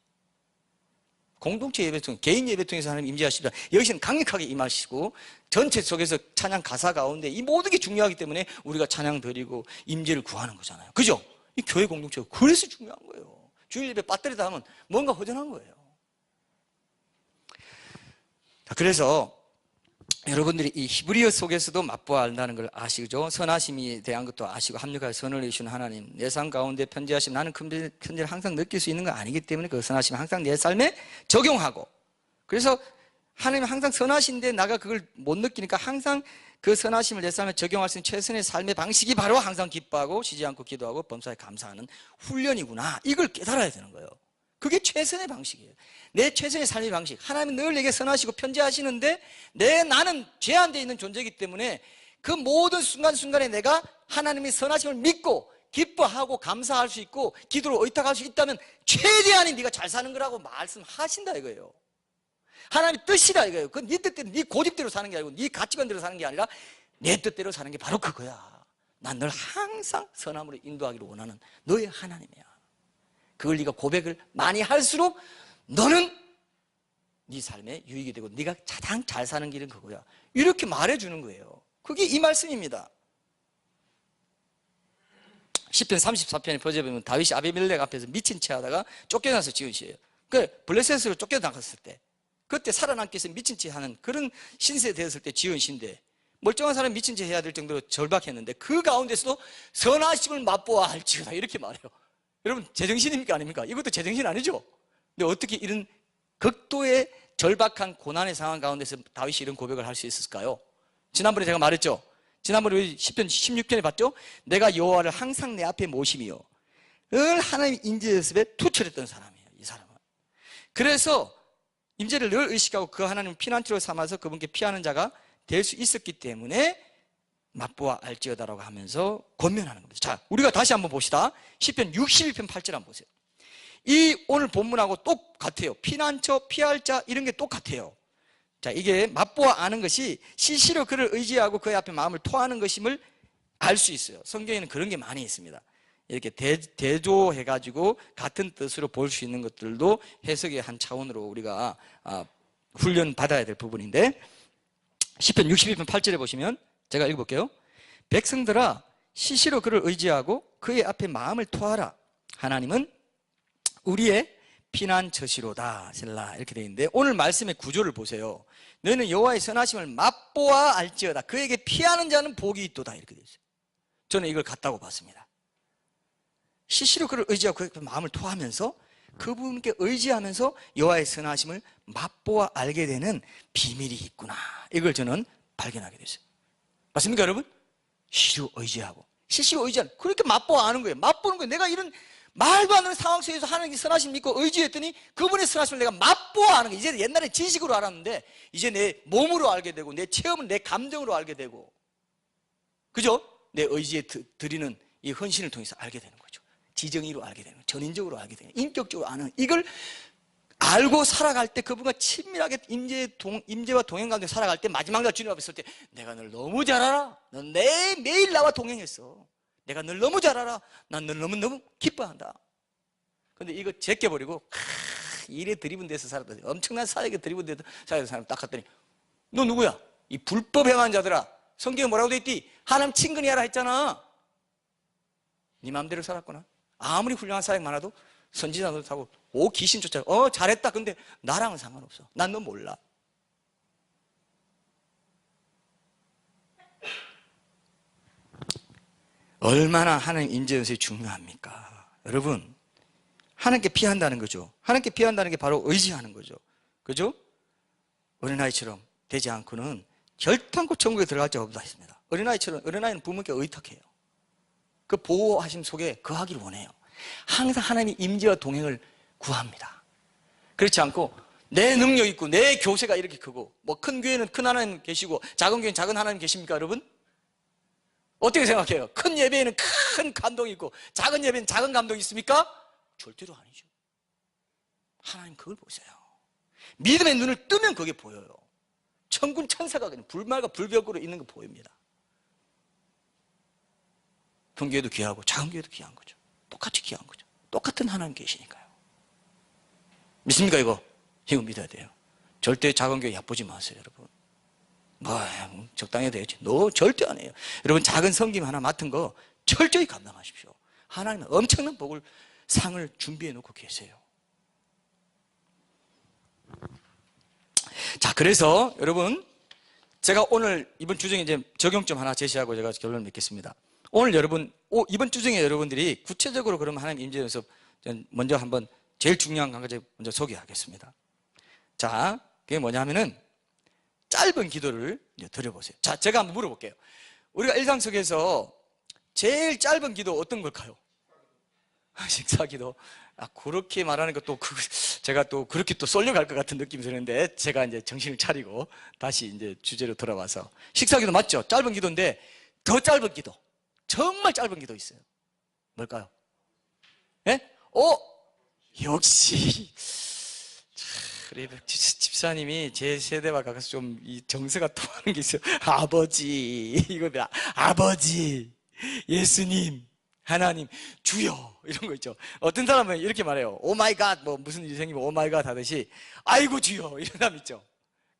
공동체 예배 통해, 개인 예배 통해서 하나님 임재하시다, 여기서는 강력하게 임하시고, 전체 속에서 찬양 가사 가운데 이 모든 게 중요하기 때문에 우리가 찬양 드리고 임재를 구하는 거잖아요. 그죠? 이 교회 공동체가 그래서 중요한 거예요. 주일 예배 빠뜨리다 하면 뭔가 허전한 거예요. 그래서 여러분들이 이 히브리어 속에서도 맛보아 안다는 걸 아시죠? 선하심에 대한 것도 아시고, 합력하여 선을 이루신 하나님, 내 삶 가운데 편지하심, 나는 그 편지를 항상 느낄 수 있는 거 아니기 때문에 그 선하심을 항상 내 삶에 적용하고, 그래서 하나님은 항상 선하신데 나가 그걸 못 느끼니까 항상 그 선하심을 내 삶에 적용할 수 있는 최선의 삶의 방식이 바로 항상 기뻐하고 쉬지 않고 기도하고 범사에 감사하는 훈련이구나, 이걸 깨달아야 되는 거예요. 그게 최선의 방식이에요. 내 최선의 삶의 방식. 하나님은 늘 내게 선하시고 편지하시는데 나는 제한되어 있는 존재이기 때문에 그 모든 순간순간에 내가 하나님의 선하심을 믿고 기뻐하고 감사할 수 있고 기도로 의탁할 수 있다면 최대한의 네가 잘 사는 거라고 말씀하신다 이거예요. 하나님의 뜻이다 이거예요. 그건 네 뜻대로, 네 고집대로 사는 게 아니고 네 가치관대로 사는 게 아니라 내 뜻대로 사는 게 바로 그거야. 난 널 항상 선함으로 인도하기를 원하는 너의 하나님이야. 그걸 네가 고백을 많이 할수록 너는 네 삶에 유익이 되고 네가 가장 잘 사는 길은 그거야. 이렇게 말해주는 거예요. 그게 이 말씀입니다. 시편 34편에 보면 다윗이 아비멜렉 앞에서 미친 채 하다가 쫓겨나서 지은 시예요. 그 블레셋으로 쫓겨나갔을 때, 그때 살아남기 위해서 미친 채 하는 그런 신세 되었을 때 지은 시인데, 멀쩡한 사람 미친 채 해야 될 정도로 절박했는데 그 가운데서도 선하심을 맛보아 할지어다 이렇게 말해요. 여러분 제정신입니까 아닙니까? 이것도 제정신 아니죠? 근데 어떻게 이런 극도의 절박한 고난의 상황 가운데서 다윗이 이런 고백을 할 수 있었을까요? 지난번에 제가 말했죠. 지난번에 우리 10편 16편에 봤죠? 내가 여호와를 항상 내 앞에 모심이요 늘 하나님 임재 연습에 투철했던 사람이에요. 이 사람은. 그래서 임재를 늘 의식하고 그 하나님을 피난처로 삼아서 그분께 피하는 자가 될 수 있었기 때문에 맛보아 알지어다라고 하면서 권면하는 겁니다. 자, 우리가 다시 한번 봅시다. 시편 62편 8절 한번 보세요. 이 오늘 본문하고 똑같아요. 피난처, 피할 자 이런 게 똑같아요. 자, 이게 맛보아 아는 것이 시시로 그를 의지하고 그의 앞에 마음을 토하는 것임을 알 수 있어요. 성경에는 그런 게 많이 있습니다. 이렇게 대조해가지고 같은 뜻으로 볼 수 있는 것들도 해석의 한 차원으로 우리가 훈련 받아야 될 부분인데, 시편 62편 8절에 보시면 제가 읽어볼게요. 백성들아 시시로 그를 의지하고 그의 앞에 마음을 토하라. 하나님은 우리의 피난처시로다. 셀라 이렇게 되어 있는데, 오늘 말씀의 구조를 보세요. 너희는 여호와의 선하심을 맛보아 알지어다. 그에게 피하는 자는 복이 있도다. 이렇게 되어 있어요. 저는 이걸 같다고 봤습니다. 시시로 그를 의지하고 그의 마음을 토하면서 그분께 의지하면서 여호와의 선하심을 맛보아 알게 되는 비밀이 있구나. 이걸 저는 발견하게 됐어요. 맞습니까 여러분? 시시로 의지하고 시시로 의지하는, 그렇게 맛보아 아는 거예요. 맛보는 거예요. 내가 이런 말도 안 되는 상황 속에서 하나님의 선하심 믿고 의지했더니 그분의 선하심을 내가 맛보아 하는 거. 이제 옛날에 지식으로 알았는데 이제 내 몸으로 알게 되고 내 체험은 내 감정으로 알게 되고, 그죠? 내 의지에 드리는 이 헌신을 통해서 알게 되는 거죠. 지정의로 알게 되는 거죠. 전인적으로 알게 되는 거죠. 인격적으로 아는, 이걸 알고 살아갈 때 그분과 친밀하게 임재와 동행 가운데 살아갈 때 마지막 날 주님 앞에 설 때 내가 널 너무 잘 알아. 넌 매일 나와 동행했어. 내가 널 너무 잘 알아. 난 널 너무너무 기뻐한다. 근데 이거 제껴버리고 일에 들이분돼서 살았더니, 엄청난 사역에 들이분돼서 살았던 사람 딱 갔더니 너 누구야? 이 불법 행한 자들아, 성경에 뭐라고 돼 있디? 하나님 친근히 하라 했잖아. 네 마음대로 살았구나. 아무리 훌륭한 사역 많아도 선지자 노릇하고 귀신 쫓아 잘했다. 근데 나랑은 상관없어. 난 너 몰라. 얼마나 하나님 임재 연습이 중요합니까? 여러분, 하나님께 피한다는 거죠. 하나님께 피한다는 게 바로 의지하는 거죠. 그죠? 어린아이처럼 되지 않고는 결단코 천국에 들어갈 자 없다 했습니다. 어린아이는 부모님께 의탁해요. 그 보호하심 속에 거하기를 원해요. 항상 하나님의 임재와 동행을 구합니다. 그렇지 않고 내 능력 있고 내 교세가 이렇게 크고, 뭐 큰 교회는 큰 하나님 계시고 작은 교회는 작은 하나님 계십니까 여러분? 어떻게 생각해요? 큰 예배에는 큰 감동이 있고 작은 예배는 작은 감동이 있습니까? 절대로 아니죠. 하나님 그걸 보세요. 믿음의 눈을 뜨면 그게 보여요. 천군 천사가 그냥 불말과 불벽으로 있는 거 보입니다. 큰 교회도 귀하고 작은 교회도 귀한 거죠. 똑같이 귀한 거죠. 똑같은 하나님 계시니까요. 믿습니까 이거? 이거 믿어야 돼요. 절대 작은 교회 얕보지 마세요 여러분. 적당히 해야 되겠지. 절대 안 해요. 여러분, 작은 섬김 하나 맡은 거 철저히 감당하십시오. 하나님은 엄청난 복을, 상을 준비해 놓고 계세요. 자, 그래서 여러분, 제가 오늘 이번 주중에 이제 적용점 하나 제시하고 제가 결론을 맺겠습니다. 오늘 여러분, 이번 주중에 여러분들이 구체적으로 그러면 하나님 임재 연습 먼저 한번 제일 중요한 한 가지 먼저 소개하겠습니다. 자, 그게 뭐냐면은 짧은 기도를 드려보세요. 자, 제가 한번 물어볼게요. 우리가 일상 속에서 제일 짧은 기도 어떤 걸까요? 식사기도. 그렇게 말하는 것도 제가 또 그렇게 또 쏠려갈 것 같은 느낌이 드는데, 제가 이제 정신을 차리고 다시 이제 주제로 돌아와서, 식사기도 맞죠? 짧은 기도인데 더 짧은 기도, 정말 짧은 기도 있어요. 뭘까요? 예? 역시 우리 집사님이 제 세대와 가까워서 좀 이 정서가 통하는 게 있어요. 아버지, 이거 아버지, 예수님, 하나님, 주여, 이런 거 있죠. 어떤 사람은 이렇게 말해요. 오 마이 갓, 뭐 무슨 일이 생기면 오 마이 갓 하듯이, 아이고 주여, 이런 사람 있죠.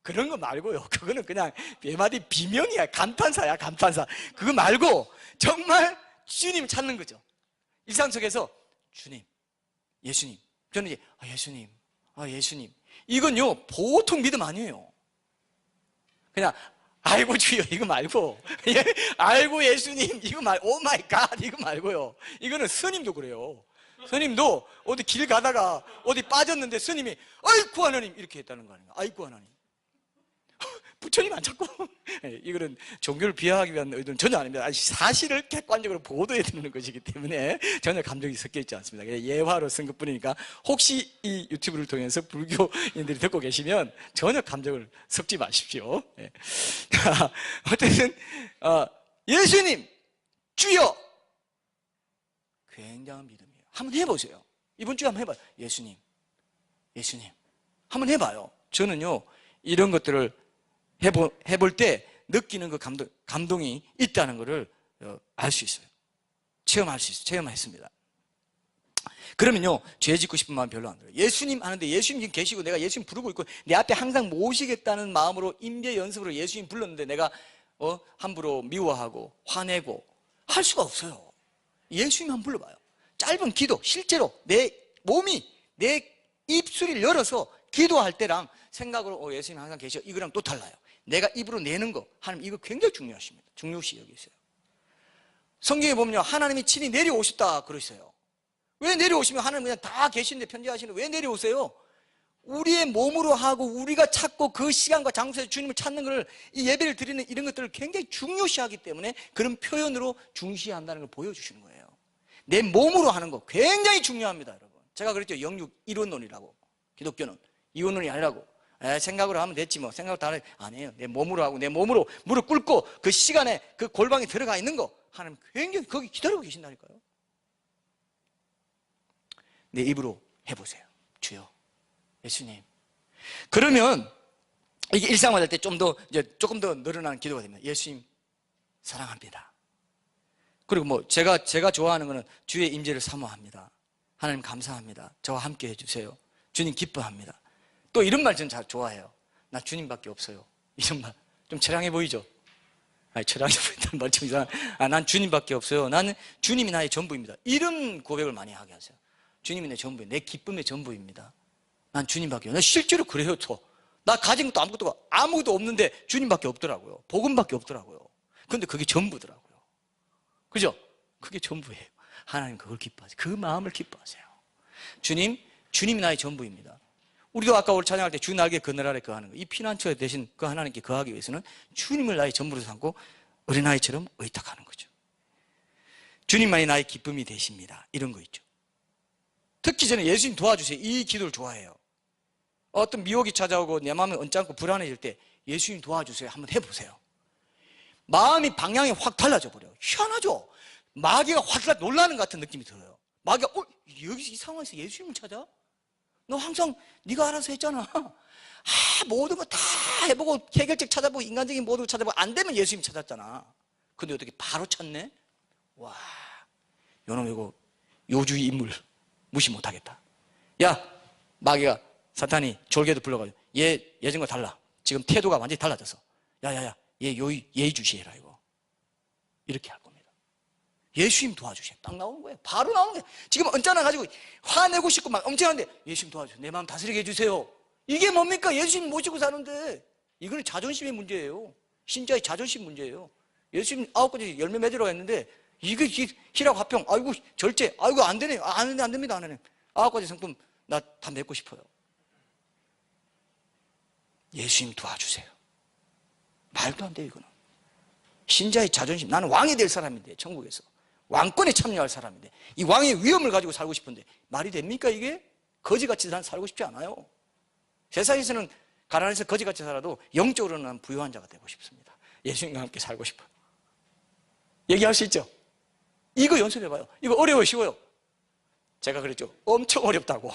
그런 거 말고요. 그거는 그냥 몇 마디 비명이야. 감탄사야, 감탄사. 그거 말고 정말 주님 찾는 거죠. 일상 속에서 주님, 예수님. 저는 이제 예수님, 예수님. 이건요 보통 믿음 아니에요. 그냥 아이고 주여 이거 말고, 아이고 예수님 이거 오 마이 갓 이거 말고요. 이거는 스님도 그래요. 스님도 어디 길 가다가 어디 빠졌는데 스님이 아이고 하나님 이렇게 했다는 거 아닌가. 아이고 하나님. 부처님 안 찾고. 이거는 종교를 비하하기 위한 의도는 전혀 아닙니다. 사실을 객관적으로 보도해 드리는 것이기 때문에 전혀 감정이 섞여 있지 않습니다. 그냥 예화로 쓴 것뿐이니까, 혹시 이 유튜브를 통해서 불교인들이 듣고 계시면 전혀 감정을 섞지 마십시오. 어쨌든 예수님, 주여, 굉장한 믿음이에요. 한번 해보세요. 이번 주에 한번 해봐요. 예수님, 예수님 한번 해봐요. 저는요 이런 것들을 해볼 때 느끼는 그 감동이 있다는 것을 알 수 있어요. 체험했습니다. 그러면요 죄 짓고 싶은 마음 별로 안 들어요. 예수님 하는데 예수님 지금 계시고 내가 예수님 부르고 있고 내 앞에 항상 모시겠다는 마음으로 임재 연습으로 예수님 불렀는데 내가 함부로 미워하고 화내고 할 수가 없어요. 예수님 한번 불러봐요. 짧은 기도, 실제로 내 몸이, 내 입술을 열어서 기도할 때랑 생각으로 예수님 항상 계셔, 이거랑 또 달라요. 내가 입으로 내는 거, 하나님 이거 굉장히 중요하십니다. 중요시 여기세요. 성경에 보면요 하나님이 친히 내려오셨다 그러세요. 왜 내려오시면 하나님 그냥 다 계신데 편지하시는데 왜 내려오세요? 우리의 몸으로 하고 우리가 찾고 그 시간과 장소에서 주님을 찾는 것을, 이 예배를 드리는 이런 것들을 굉장히 중요시하기 때문에 그런 표현으로 중시한다는 걸 보여주시는 거예요. 내 몸으로 하는 거 굉장히 중요합니다, 여러분. 제가 그랬죠. 영육 이원론이라고. 기독교는 이원론이 아니라고. 생각으로 하면 됐지 뭐. 생각 다 아니에요. 내 몸으로 하고 내 몸으로 무릎 꿇고 그 시간에 그 골방에 들어가 있는 거 하나님 굉장히 거기 기다리고 계신다니까요. 내 입으로 해보세요. 주여, 예수님. 그러면 이게 일상화될 때 좀 더 이제 조금 더 늘어나는 기도가 됩니다. 예수님 사랑합니다. 그리고 뭐 제가 좋아하는 거는 주의 임재를 사모합니다. 하나님 감사합니다. 저와 함께 해주세요. 주님 기뻐합니다. 또 이런 말 전 잘 좋아해요. 나 주님밖에 없어요. 이런 말 좀 처량해 보이죠? 아니, 처량해 보인다는 말 좀 이상. 난 주님밖에 없어요. 나는 주님이 나의 전부입니다. 이런 고백을 많이 하게 하세요. 주님이 내 전부예요. 내 기쁨의 전부입니다. 난 주님밖에 없어요. 실제로 그래요. 나 가진 것도 아무것도 없는데 주님밖에 없더라고요. 복음밖에 없더라고요. 근데 그게 전부더라고요. 그죠? 그게 전부예요. 하나님 그걸 기뻐하세요. 그 마음을 기뻐하세요. 주님이 나의 전부입니다. 우리도 아까 우리 찬양할 때 주 나에게 그늘 아래 거하는 거, 이 피난처 대신 그 하나님께 거하기 위해서는 주님을 나의 전부로 삼고 어린아이처럼 의탁하는 거죠. 주님만이 나의 기쁨이 되십니다. 이런 거 있죠. 특히 저는 예수님 도와주세요. 이 기도를 좋아해요. 어떤 미혹이 찾아오고 내 마음이 언짢고 불안해질 때 예수님 도와주세요. 한번 해보세요. 마음이 방향이 확 달라져 버려요. 희한하죠? 마귀가 확 놀라는 것 같은 느낌이 들어요. 마귀가 여기 이 상황에서 예수님을 찾아? 너 항상 네가 알아서 했잖아. 모든 거 다 해보고 해결책 찾아보고 인간적인 모든 거 찾아보고 안 되면 예수님 찾았잖아. 근데 어떻게 바로 찾네? 와, 요놈 이거 요주의 인물 무시 못하겠다. 야, 마귀가 사탄이 졸개도 불러가지고 얘 예전과 달라. 지금 태도가 완전히 달라졌어. 야야야, 얘 예의주시해라 이거. 이렇게 할 겁니다. 예수님 도와주세요. 딱 나오는 거예요. 바로 나오는 거예요. 지금 언짢아가지고 화내고 싶고 막 엄청한데 예수님 도와주세요. 내 마음 다스리게 해주세요. 이게 뭡니까? 예수님 모시고 사는데 이거는 자존심의 문제예요. 신자의 자존심 문제예요. 예수님 9가지 열매 맺으라고 했는데 이게 희락 화평, 아이고 절제, 아이고 안 되네, 안 됩니다 하나님. 9가지 성품 나 다 맺고 싶어요. 예수님 도와주세요. 말도 안 돼요 이거는. 신자의 자존심, 나는 왕이 될 사람인데 천국에서 왕권에 참여할 사람인데 이 왕의 위엄을 가지고 살고 싶은데 말이 됩니까 이게? 거지같이 난 살고 싶지 않아요. 세상에서는 가난해서 거지같이 살아도 영적으로는 난 부유한 자가 되고 싶습니다. 예수님과 함께 살고 싶어요. 얘기할 수 있죠? 이거 연습해봐요. 이거 어려워요, 쉬워요? 제가 그랬죠. 엄청 어렵다고.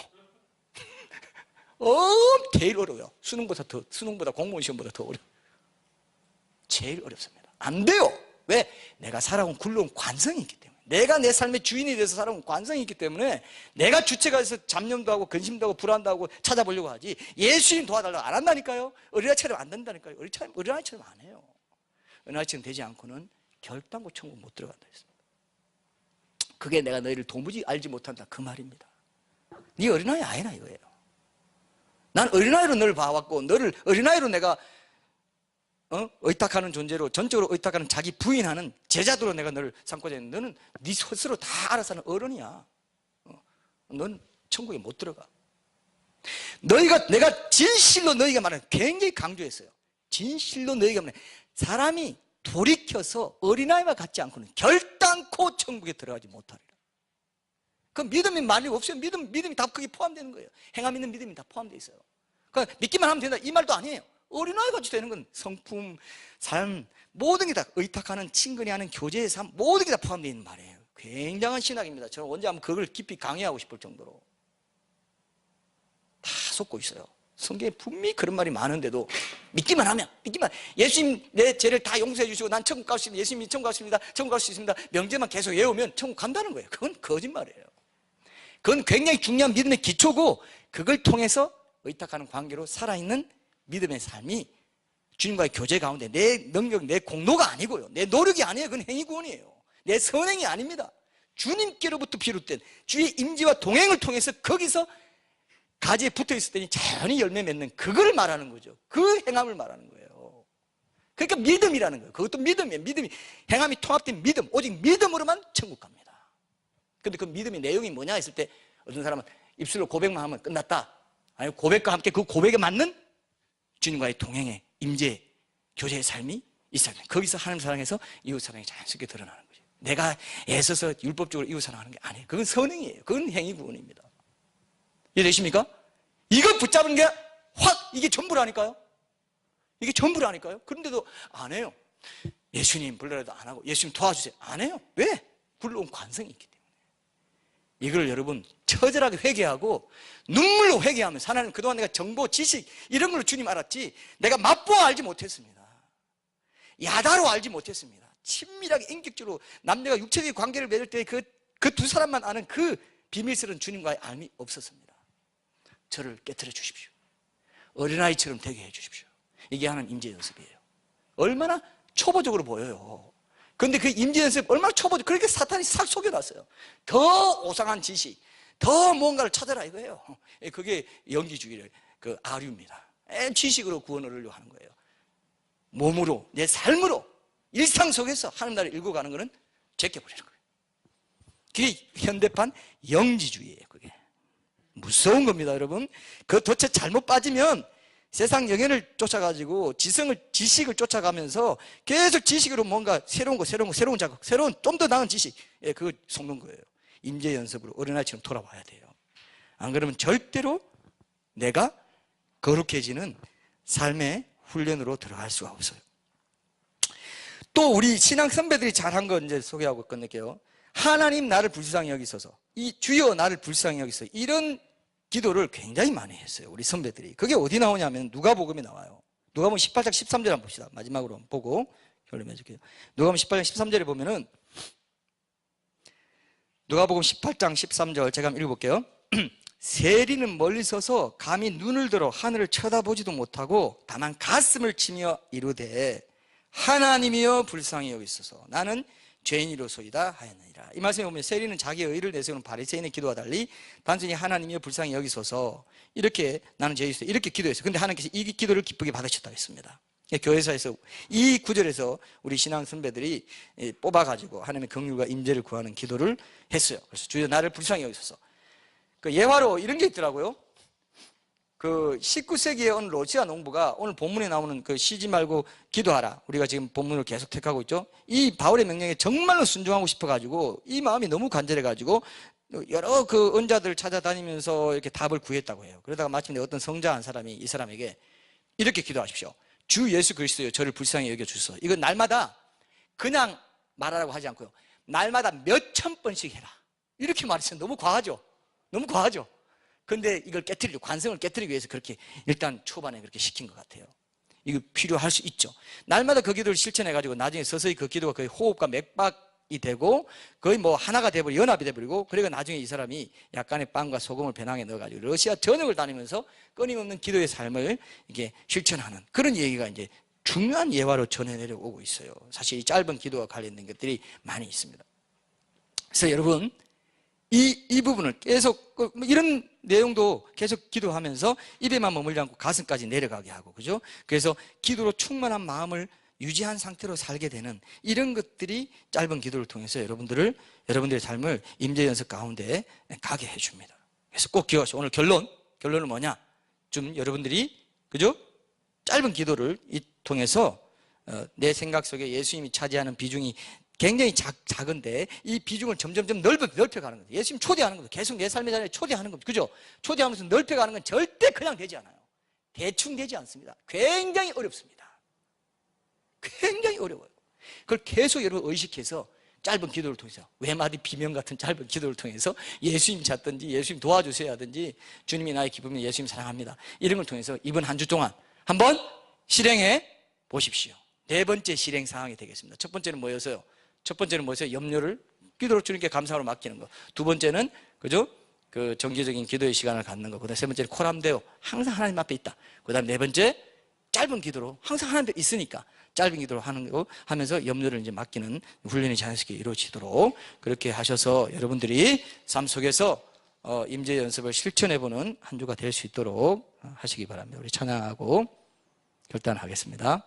제일 어려워요. 수능보다 공무원 시험보다 더 어려워요. 제일 어렵습니다. 안 돼요. 왜? 내가 살아온 굴러온 관성이 있기 때문에. 내가 내 삶의 주인이 돼서 살아온 관성이 있기 때문에 내가 주체가 돼서 잡념도 하고 근심도 하고 불안도 하고 찾아보려고 하지 예수님 도와달라고 안 한다니까요. 어린아이처럼 안 된다니까요. 어린아이처럼 안 해요. 어린아이처럼 되지 않고는 결단코 천국 못 들어간다 했습니다. 그게 내가 너희를 도무지 알지 못한다 그 말입니다. 네 어린아이 아니라 이거예요. 난 어린아이로 너를 봐왔고 너를 어린아이로 내가 의탁하는 존재로 전적으로 의탁하는 자기 부인하는 제자도로 내가 너를 삼고자 했는데 너는 네 스스로 다 알아서 하는 어른이야. 넌 천국에 못 들어가. 내가 진실로 너희가 말하는 굉장히 강조했어요. 진실로 너희가 말하는 사람이 돌이켜서 어린아이와 같지 않고는 결단코 천국에 들어가지 못하리라. 그 믿음이 말이 없어요. 믿음이 다 거기 포함되는 거예요. 행함 있는 믿음이 다 포함되어 있어요. 그러니까 믿기만 하면 된다 이 말도 아니에요. 어린아이 같이 되는 건 성품, 삶 모든 게 다 의탁하는 친근히 하는 교제의 삶 모든 게 다 포함되어 있는 말이에요. 굉장한 신학입니다. 저는 언제 한번 그걸 깊이 강의하고 싶을 정도로 다 쏟고 있어요. 성경에 분명히 그런 말이 많은데도 믿기만 하면 예수님 내 죄를 다 용서해 주시고 난 천국 갈 수 있습니다. 예수님이 천국 갈 수 있습니다. 천국 갈 수 있습니다. 명제만 계속 외우면 천국 간다는 거예요. 그건 거짓말이에요. 그건 굉장히 중요한 믿음의 기초고 그걸 통해서 의탁하는 관계로 살아있는 믿음의 삶이 주님과의 교제 가운데 내 능력, 내 공로가 아니고요. 내 노력이 아니에요. 그건 행위구원이에요. 내 선행이 아닙니다. 주님께로부터 비롯된 주의 임재와 동행을 통해서 거기서 가지에 붙어 있을 때니 자연히 열매 맺는 그걸 말하는 거죠. 그 행함을 말하는 거예요. 그러니까 믿음이라는 거예요. 그것도 믿음이에요. 믿음이 행함이 통합된 믿음, 오직 믿음으로만 천국 갑니다. 근데 그 믿음의 내용이 뭐냐 했을 때 어떤 사람은 입술로 고백만 하면 끝났다. 아니 고백과 함께 그 고백에 맞는 주님과의 동행의 임재, 교제의 삶이 있어야 돼요. 거기서 하나님 사랑해서 이웃 사랑이 자연스럽게 드러나는 거죠. 내가 애써서 율법적으로 이웃 사랑하는 게 아니에요. 그건 선행이에요. 그건 행위 구원입니다. 이해되십니까? 이거 붙잡은 게 확 이게 전부라니까요. 이게 전부라니까요. 그런데도 안 해요. 예수님 불러라도 안 하고 예수님 도와주세요. 안 해요. 왜? 불러온 관성이 있기 때문에. 이걸 여러분 처절하게 회개하고 눈물로 회개하면서 하나님 그동안 내가 정보, 지식 이런 걸로 주님 알았지 내가 맛보아 알지 못했습니다. 야다로 알지 못했습니다. 친밀하게 인격적으로 남녀가 육체적인 관계를 맺을 때 그 두 사람만 아는 그 비밀스러운 주님과의 알미 없었습니다. 저를 깨트려 주십시오. 어린아이처럼 되게 해 주십시오. 이게 하는 임재 연습이에요. 얼마나 초보적으로 보여요. 그런데 그 임재 연습 얼마나 초보적, 그렇게 사탄이 싹 속여놨어요. 더 오상한 지식, 더 뭔가를 찾아라 이거예요. 그게 연기주의를 그 아류입니다. 지식으로 구원을 얻으려고 하는 거예요. 몸으로, 내 삶으로, 일상 속에서 하나님 나라를 일구 가는 거는 제껴버리는 거예요. 그게 현대판 영지주의예요. 그게 무서운 겁니다, 여러분. 그 덫에 잘못 빠지면 세상 영현을 쫓아가지고 지식을 쫓아가면서 계속 지식으로 뭔가 새로운 자극, 새로운 좀 더 나은 지식, 그거 속는 거예요. 임재 연습으로 어린아이처럼 돌아와야 돼요. 안 그러면 절대로 내가 거룩해지는 삶의 훈련으로 들어갈 수가 없어요. 또 우리 신앙 선배들이 잘한 거 이제 소개하고 끝낼게요. 하나님 나를 불쌍히 여기소서, 이 주여 나를 불쌍히 여기소서, 이런 기도를 굉장히 많이 했어요. 우리 선배들이. 그게 어디 나오냐면 누가복음에 나와요. 누가복음 18장 13절 한번 봅시다. 마지막으로 한번 보고 결론 맺을게요. 누가복음 18장 13절에 보면은 누가복음 18장 13절 제가 한번 읽어볼게요. 세리는 멀리 서서 감히 눈을 들어 하늘을 쳐다보지도 못하고 다만 가슴을 치며 이르되 하나님이여 불쌍히 여기소서 나는 죄인이로소이다 하였느니라. 이 말씀에 보면 세리는 자기의 의를 내세우는 바리새인의 기도와 달리 단순히 하나님이여 불쌍히 여기소서 이렇게 나는 죄인이로서 이렇게 기도했어요. 근데 하나님께서 이 기도를 기쁘게 받으셨다고 했습니다. 교회사에서 이 구절에서 우리 신앙 선배들이 뽑아가지고 하나님의 긍휼과 임재를 구하는 기도를 했어요. 그래서 주여 나를 불쌍히 여기소서. 그 예화로 이런 게 있더라고요. 그 19세기의 어느 러시아 농부가 오늘 본문에 나오는 그 쉬지 말고 기도하라. 우리가 지금 본문을 계속 택하고 있죠. 이 바울의 명령에 정말로 순종하고 싶어가지고 이 마음이 너무 간절해가지고 여러 그 언자들을 찾아다니면서 이렇게 답을 구했다고 해요. 그러다가 마침내 어떤 성자 한 사람이 이 사람에게 이렇게 기도하십시오. 주 예수 그리스도여 저를 불쌍히 여겨주소서. 이건 날마다 그냥 말하라고 하지 않고요. 날마다 몇천 번씩 해라. 이렇게 말했어요. 너무 과하죠? 너무 과하죠? 근데 이걸 깨트리려고, 관성을 깨트리기 위해서 그렇게 일단 초반에 그렇게 시킨 것 같아요. 이거 필요할 수 있죠. 날마다 그 기도를 실천해가지고 나중에 서서히 그 기도가 거의 호흡과 맥박이 되고 거의 뭐 하나가 돼버리고 연합이 돼버리고 그리고 나중에 이 사람이 약간의 빵과 소금을 배낭에 넣어가지고 러시아 전역을 다니면서 끊임없는 기도의 삶을 이게 실천하는 그런 얘기가 이제 중요한 예화로 전해 내려오고 있어요. 사실 이 짧은 기도와 관련된 것들이 많이 있습니다. 그래서 여러분 이 부분을 계속 이런 내용도 계속 기도하면서 입에만 머물지 않고 가슴까지 내려가게 하고 그죠? 그래서 기도로 충만한 마음을 유지한 상태로 살게 되는 이런 것들이 짧은 기도를 통해서 여러분들의 삶을 임재 연습 가운데 가게 해줍니다. 그래서 꼭 기억하시고 오늘 결론은 뭐냐? 좀 여러분들이 그죠? 짧은 기도를 통해서 내 생각 속에 예수님이 차지하는 비중이 굉장히 작은데 이 비중을 점점점 넓혀가는 거죠. 예수님 초대하는 겁니다. 계속 내 삶의 자리에 초대하는 겁니다. 그죠? 초대하면서 넓혀가는 건 절대 그냥 되지 않아요. 대충 되지 않습니다. 굉장히 어렵습니다. 굉장히 어려워요. 그걸 계속 여러분 의식해서 짧은 기도를 통해서 외마디 비명 같은 짧은 기도를 통해서 예수님 찾든지 예수님 도와주세요 하든지 주님이 나의 기쁨이 예수님 사랑합니다. 이런 걸 통해서 이번 한 주 동안 한번 실행해 보십시오. 네 번째 실행 사항이 되겠습니다. 첫 번째는 뭐였어요? 첫 번째는 뭐였어요? 염려를 기도로 주님께 감사로 맡기는 거. 두 번째는 그죠? 그 정기적인 기도의 시간을 갖는 거. 그다음 세 번째는 코람데오 항상 하나님 앞에 있다. 그다음 네 번째 짧은 기도로 항상 하나님 앞에 있으니까 짧은 기도로 하는 거 하면서 염려를 이제 맡기는 훈련이 자연스럽게 이루어지도록 그렇게 하셔서 여러분들이 삶 속에서 임재 연습을 실천해보는 한 주가 될 수 있도록 하시기 바랍니다. 우리 찬양하고 결단하겠습니다.